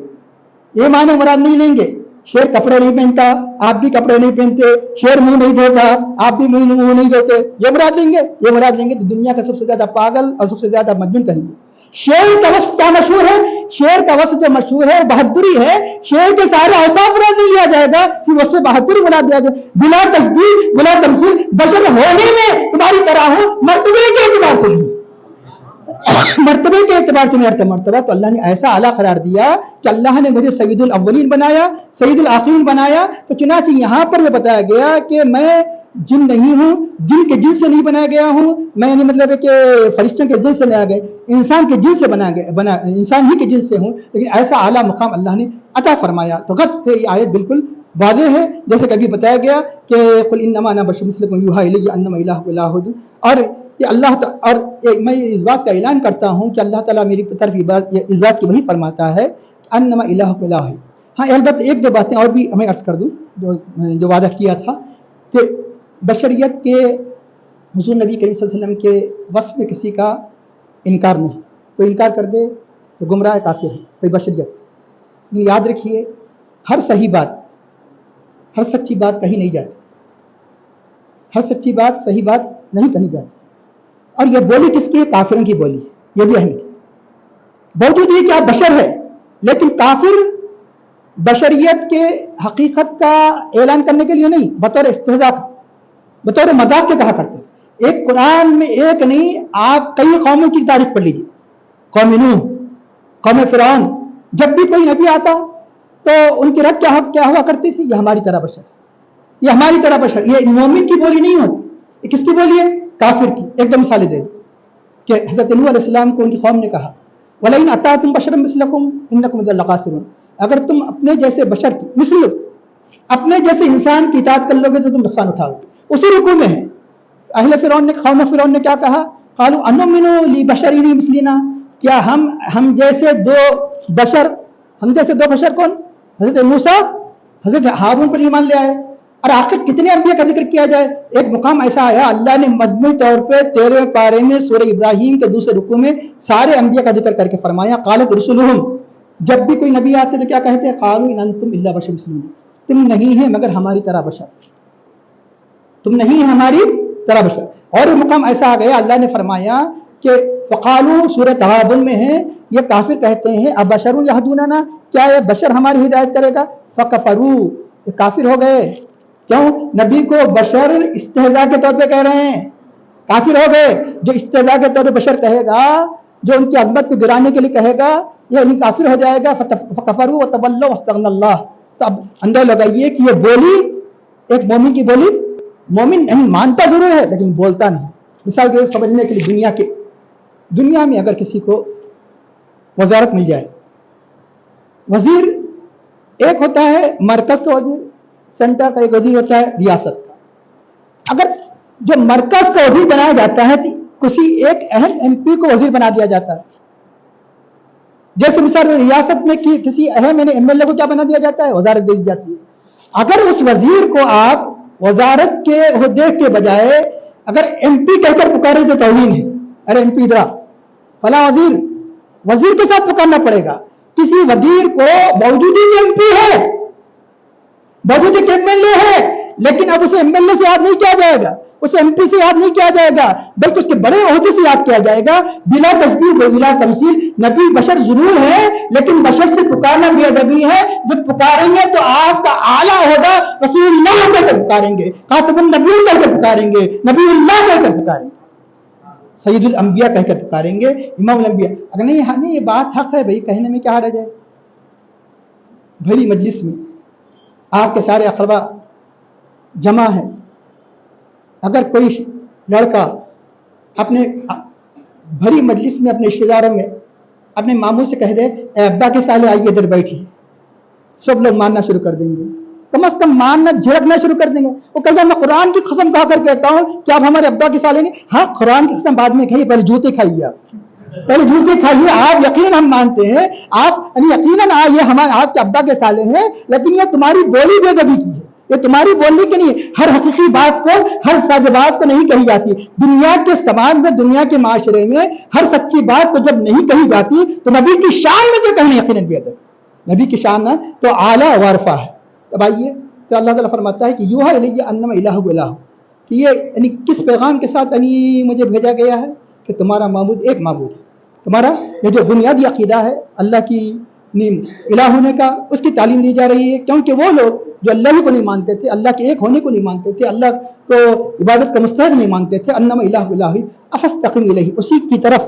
یہ معنی مراد نہیں لیں گے. شیر کپڑے نہیں پہنتا، آپ بھی کپڑے نہیں پہنتے. شیر منہ نہیں دھوتا، آپ بھی منہ نہیں دھوتے، یہ مراد لیں گے. یہ مراد لیں گے تو دنیا کا سب سے زیادہ پاگل اور سب سے زیادہ مجنون کہیں گے. شیر کا وصف کیا مشہور ہے؟ شیر کا وصف جو مشہور ہے بہادری ہے. شیر کے سارے اوصاف مراد نہیں لیا جائے گا، پھر اس سے بہادری مراد دیا جائے. بلا تشبیہ بلا تمثیل، بشر ہونے میں تمہاری طرح ہو، مرتبے کے اعتبار سے نہیں. مرتبے کے اعتبار سے میرا مرتبہ تو اللہ نے ایسا اعلیٰ قرار دیا کہ اللہ نے مجھے سید الاولین بنایا، سید الآخرین بنایا. تو چنانچہ یہاں پر یہ بتایا گیا کہ میں جن نہیں ہوں، جن کے جن سے نہیں بنایا گیا ہوں میں، یعنی مطلب ہے کہ فرشتوں کے جن سے نہیں آ گئے، انسان کے جن سے بنا انسان ہی کے جن سے ہوں، لیکن ایسا اعلیٰ مقام اللہ نے عطا فرمایا. تو غرض سے یہ آیت بالکل واضح ہے، جیسے کہ ابھی بتایا گیا کہ قل انما انا بشر مثلکم یوحی الی انما الہکم الہ واحد. اور یہ اور میں اس بات کا اعلان کرتا ہوں کہ اللہ تعالیٰ میری طرف اس بات کی وہی فرماتا ہے انما الہکم الہ. ہاں البتہ ایک دو باتیں اور بھی ہمیں عرض کر دوں جو وعدہ کیا تھا کہ بشریت کے حضور نبی کریم صلی اللہ علیہ وسلم کے وصف میں کسی کا انکار نہیں. کوئی انکار کر دے تو گمراہ کافر ہے کوئی بشریت. لیکن یاد رکھیے ہر صحیح بات، ہر سچی بات کہیں نہیں جاتی، ہر سچی بات صحیح بات نہیں کہیں جاتی. اور یہ بولی کس کی ہے؟ کافروں کی بولی ہے. یہ بھی اہم ہے. باوجود یہ کہ آپ بشر ہے، لیکن کافر بشریت کے حقیقت کا اعلان کرنے کے لیے نہیں، بطور استہزاء، بطور مذاق کے کہا کرتے. ایک قرآن میں ایک نہیں، آپ کئی قوموں کی تاریخ پڑھ لیجیے. قوم نوح، قوم فرعون، جب بھی کوئی نبی آتا تو ان کی رد کیا ہوا کرتی تھی؟ یہ ہماری طرح بشر، یہ ہماری طرح بشر. یہ مومن کی بولی نہیں ہوتی. یہ کس کی بولی ہے؟ کافر کی. ایک دو مثالیں دے دیں کہ حضرت نوح علیہ السلام کو ان کی قوم نے کہا وَلَئِنْ أَتَاكُمْ بَشَرًا مِثْلَكُمْ إِنَّكُمْ إِذًا لَخَاسِرُونَ. اگر تم اپنے جیسے بشر کی مثل، اپنے جیسے انسان کی اطاعت کر لو گے تو تم نقصان اٹھاؤ گے. اسی رکوع میں ہے اہل فرعون نے، قوم فرعون نے کیا کہا؟ قالوا أَنُؤْمِنُ لِبَشَرٍ مِثْلِنَا. کیا ہم جیسے دو بشر کون؟ حضرت موسیٰ، حضرت ہارون پر ایمان لے آئے. اور آخر کتنے انبیاء کا ذکر کیا جائے؟ ایک مقام ایسا آیا اللہ نے مجموعی طور پہ 13 پارے میں سورہ ابراہیم کے دوسرے رکوع میں سارے انبیاء کا ذکر کر کے فرمایا قالت رسلہم. جب بھی کوئی نبی آتے تو کیا کہتے ہیں؟ قالوا ان انتم الا بشر مثلنا. تم نہیں ہیں مگر ہماری طرح بشر، تم نہیں ہیں ہماری طرح بشر. اور ایک مقام ایسا آ گیا اللہ نے فرمایا کہ فقالوا، سورہ تغابن میں ہے، یہ کافر کہتے ہیں ابشر یہدوننا، کیا یہ بشر ہماری ہدایت کرے گا؟ فکفروا، یہ کافر ہو گئے. کیوں؟ نبی کو بشر استہزاء کے طور پہ کہہ رہے ہیں، کافر ہو گئے. جو استہزاء کے طور پہ بشر کہے گا، جو ان کی عظمت کو گرانے کے لیے کہے گا، یہ نہیں کافر ہو جائے گا. فکفروا وتولوا واستغنى اللہ. تو اب اندازہ لگائیے کہ یہ بولی ایک مومن کی بولی، مومن نہیں مانتا ضرور ہے لیکن بولتا نہیں. مثال کے سمجھنے کے لیے دنیا میں اگر کسی کو وزارت مل جائے، وزیر ایک ہوتا ہے مرکز کا وزیر، سینٹر کا ایک وزیر ہوتا ہے ریاست کا. اگر جو مرکز کا وزیر بنایا جاتا ہے تو کسی ایک اہم ایم پی کو وزیر بنا دیا جاتا ہے. جیسے مثال ریاست میں کسی اہم ایم ایل اے کو کیا بنا دیا جاتا ہے؟ وزارت دے دی جاتی ہے. اگر اس وزیر کو آپ وزارت کے عہدے کے بجائے اگر ایم پی کہہ کر پکارے تو توہین ہے. ارے ایم پی ادھر فلاں وزیر کے ساتھ پکارنا پڑے گا. کسی وزیر کو باوجود ہی ایم پی ہے، باوجود ایک ایم ایل اے ہے، لیکن اب اسے ایم ایل اے سے یاد نہیں کیا جائے گا، اسے ایم پی سے یاد نہیں کیا جائے گا، بلکہ اس کے بڑے عہدے سے یاد کیا جائے گا. بلا تشبیہ بلا تمثیل، نبی بشر ضرور ہے لیکن بشر سے پکارنا بے ادبی ہے. جب پکاریں گے تو آپ کا اعلیٰ عہدہ رسول اللہ کہہ کر پکاریں گے، خاتم النبیین کہہ کر پکاریں گے، نبی اللہ کہہ کر پکاریں گے، سید الانبیاء کہہ کر پکاریں گے، امام الانبیاء. اگر نہیں یہ بات حق ہے بھائی، کہنے میں کیا حرج ہے؟ بھری مجلس میں آپ کے سارے اقربا جمع ہیں، اگر کوئی لڑکا اپنے بھری مجلس میں اپنے رشتے داروں میں اپنے ماموں سے کہہ دے اے ابا کے سالے آئیے ادھر بیٹھیے، سب لوگ ماننا شروع کر دیں گے، کم از کم ماننا جھڑکنا شروع کر دیں گے. وہ کہتا میں قرآن کی قسم کھا کر کہتا ہوں کہ آپ ہمارے ابا کے سالے نہیں. ہاں قرآن کی قسم بعد میں کھائیے، پہلے جوتے کھائیے، آپ پہلے جوتے کھائیے. آپ یقیناً ہم مانتے ہیں، آپ یقیناً یہ ہمارے آپ کے ابا کے سالے ہیں، لیکن یہ تمہاری بولی بے ادبی کی ہے، یہ تمہاری بولنے کی نہیں. ہر حقیقی بات کو، ہر سچ بات کو نہیں کہی جاتی. دنیا کے سماج میں، دنیا کے معاشرے میں ہر سچی بات کو جب نہیں کہی جاتی تو نبی کی شان میں جو کہنا یقیناً بے ادب. نبی کی شان تو اعلیٰ وارفہ ہے. اب آئیے تو اللہ تعالیٰ فرماتا ہے کہ یوحی الی انما الہکم الہ، کہ یہ یعنی کس پیغام کے ساتھ مجھے بھیجا گیا ہے کہ تمہارا معبود ایک معبود ہے. تمہارا یہ جو بنیادی عقیدہ ہے اللہ کی الہ ہونے کا، اس کی تعلیم دی جا رہی ہے. کیونکہ وہ لوگ جو اللہ ہی کو نہیں مانتے تھے، اللہ کے ایک ہونے کو نہیں مانتے تھے، اللہ کو عبادت کا مستحق نہیں مانتے تھے، انما الہ الہ افاستقم الیہ، اسی کی طرف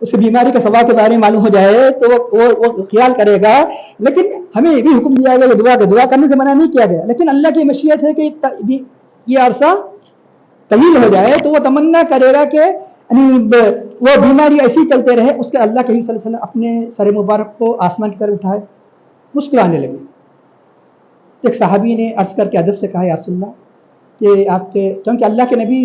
اسے بیماری کا ثواب کے بارے میں معلوم ہو جائے تو وہ خیال کرے گا. لیکن ہمیں یہ بھی حکم دیا گیا کہ دعا کرنے سے منع نہیں کیا گیا, لیکن اللہ کی مشیت ہے کہ یہ عرصہ طویل ہو جائے تو وہ تمنا کرے گا کہ وہ بیماری ایسی چلتے رہے. اس کے اللہ کے صلی اللہ علیہ وسلم اپنے سر مبارک کو آسمان کی طرف اٹھائے, مسکرانے لگے. ایک صحابی نے عرض کر کے ادب سے کہا, یا رسول اللہ کہ آپ کے, کیونکہ اللہ کے نبی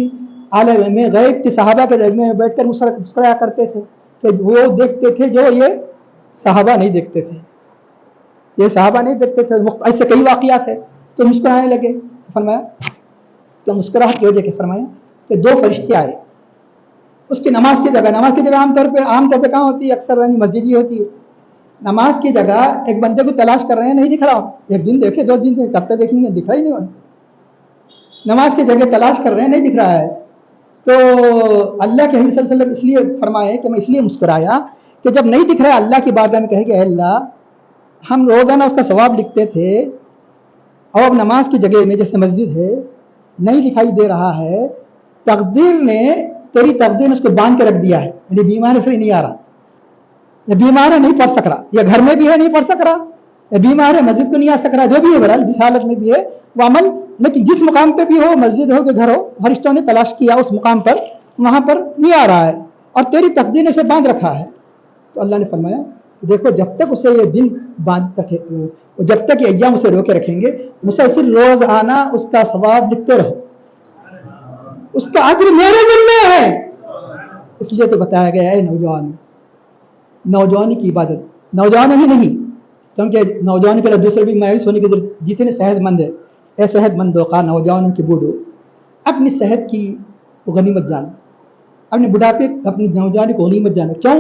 عالم میں غیب کے صحابہ کے درمیان میں بیٹھ کر مسکرایا کرتے تھے کہ وہ دیکھتے تھے جو یہ صحابہ نہیں دیکھتے تھے, یہ صحابہ نہیں دیکھتے تھے. ایسے کئی واقعات ہیں. تو مسکرانے لگے. فرمایا تو مسکراہٹ کی وجہ کہ فرمایا کہ 2 فرشتے آئے اس کی نماز کی جگہ عام طور پہ کہاں ہوتی ہے, اکثر مسجد ہی ہوتی ہے. نماز کی جگہ ایک بندے کو تلاش کر رہے ہیں, نہیں دکھ رہا. ایک دن دیکھے, 2 دن کرتے دیکھیں گے, دکھ رہا ہی نہیں ہونا. نماز کی جگہ تلاش کر رہے ہیں, نہیں دکھ رہا ہے. تو اللہ کے حبیب صلی اللہ علیہ وسلم اس لیے فرمائے کہ میں اس لیے مسکرایا کہ جب نہیں دکھ رہا اللہ کی بارگاہ میں کہے کہ اے اللہ ہم روزانہ اس کا ثواب لکھتے تھے اور اب نماز کی جگہ میں جیسے مسجد ہے نہیں دکھائی دے رہا ہے, تیری تقدیر نے اس کو باندھ کے رکھ دیا ہے. یعنی بیمار سے نہیں آ رہا, یہ بیمار ہے نہیں پڑھ سک رہا, یا گھر میں بھی ہے نہیں پڑھ سک رہا, یا بیمار ہے مسجد کو نہیں آ سک رہا, جو بھی ہے بہرحال جس حالت میں بھی ہے وہ عمل. لیکن جس مقام پہ بھی ہو, مسجد ہو کہ گھر ہو, فرشتوں نے تلاش کیا اس مقام پر, وہاں پر نہیں آ رہا ہے اور تیری تقدیر نے اسے باندھ رکھا ہے. تو اللہ نے فرمایا دیکھو جب تک اسے یہ دن باندھ تک جب تک یہ ایام اسے روکے رکھیں گے, مسلسل روز آنا اس کا ثواب لکھتے رہو, اس کا اجر میرے ذمہ ہے. اس لیے تو بتایا گیا ہے نوجوانی کی عبادت, نوجوانوں ہی نہیں کیونکہ نوجوان کے لیے دوسرے بھی مایوس ہونے کی ضرورت. جتنے صحت مند ہے, اے صحت مندوں کا, نوجوانوں کی بوڑھو, اپنی صحت کی غنیمت جانو, اپنے بڑھاپے اپنی نوجوانی کو غنیمت جانو. کیوں؟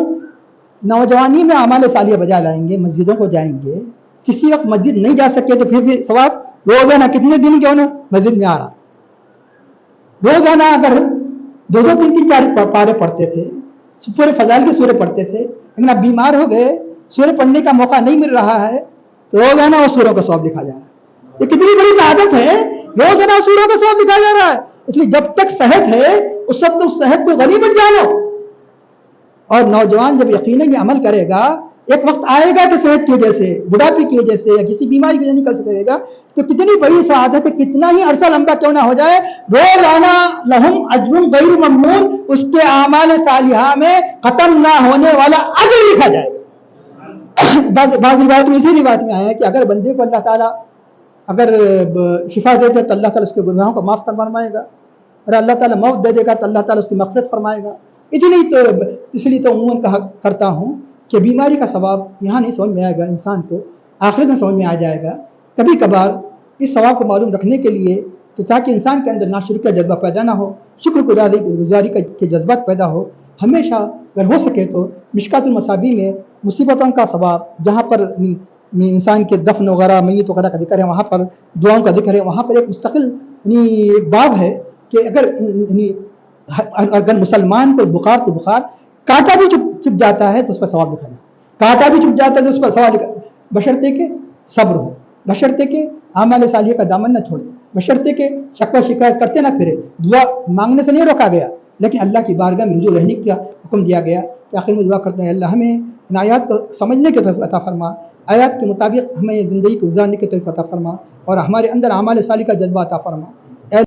نوجوانی میں اعمال صالحہ بجا لائیں گے, مسجدوں کو جائیں گے, کسی وقت مسجد نہیں جا سکے تو پھر بھی ثواب روزانہ کتنے دن کیوں نہ مسجد میں آ رہا, روزانہ اگر 2 3 4 پارے پڑھتے تھے, پورے فضائل کی سورے پڑھتے تھے, لیکن اب بیمار ہو گئے, سورے پڑھنے کا موقع نہیں مل رہا ہے, تو روزانہ وہ سوروں کا ثواب لکھا جا رہا ہے. یہ کتنی بڑی سعادت ہے, روزانہ سوروں کا ثواب لکھا جا رہا ہے. اس لیے جب تک صحت ہے اس وقت اس صحت کو غنیمت جانو. اور نوجوان جب یقیناً یہ عمل کرے گا, ایک وقت آئے گا کہ صحت کی وجہ سے, بڑھاپے کی وجہ سے یا کسی بیماری کی وجہ سے نکل سکے گا, تو کتنی بڑی سعادت ہے, کتنا ہی عرصہ لمبا کیوں نہ ہو جائے, روزانہ لہم اجر غیر ممنون, اس کے اعمال صالحہ میں ختم نہ ہونے والا اجر لکھا جائے. بعض روایت میں اسی روایت میں آیا ہے کہ اگر بندے کو اللہ تعالیٰ اگر شفا دے دے تو اللہ تعالیٰ اس کے گناہوں کو معاف فرمائے گا, اور اللہ تعالیٰ موت دے دے گا تو اللہ تعالیٰ اس کی مغفرت فرمائے گا. اس لیے تو عموماً کہا کرتا ہوں کہ بیماری کا ثواب یہاں نہیں سمجھ میں آئے گا, انسان کو آخرت میں سمجھ میں آ جائے گا. کبھی کبھار اس ثواب کو معلوم رکھنے کے لیے کہ تاکہ انسان کے اندر ناشکری کا جذبہ پیدا نہ ہو, شکر گزاری کے جذبات پیدا ہو, ہمیشہ اگر ہو سکے تو مشکات المصابیح میں مصیبتوں کا ثواب, جہاں پر انسان کے دفن وغیرہ میت وغیرہ کا ذکر ہے, وہاں پر دعاؤں کا ذکر ہے, وہاں پر ایک مستقل ایک باب ہے کہ اگر مسلمان کو بخار تو بخار, کانٹا بھی چپ جاتا ہے تو اس پر ثواب لکھا جائے, کانٹا بھی چپ جاتا ہے تو اس پر ثواب لکھا, بشرطے کہ صبر ہو, بشرطے کہ اعمال صالحہ کا دامن نہ چھوڑے, بشرطے کہ شکوہ شکایت کرتے نہ پھرے. دعا مانگنے سے نہیں روکا گیا, لیکن اللہ کی بارگاہ میں رجوع رہنے کا حکم دیا گیا. کہ آخر میں دعا کرتے ہیں اللہ ہمیں ان آیات کو سمجھنے کی توفیق عطا فرما, آیات کے مطابق ہمیں زندگی کو گزارنے کی توفیق عطا فرما, اور ہمارے اندر اعمال صالحہ کا جذبہ عطا فرما.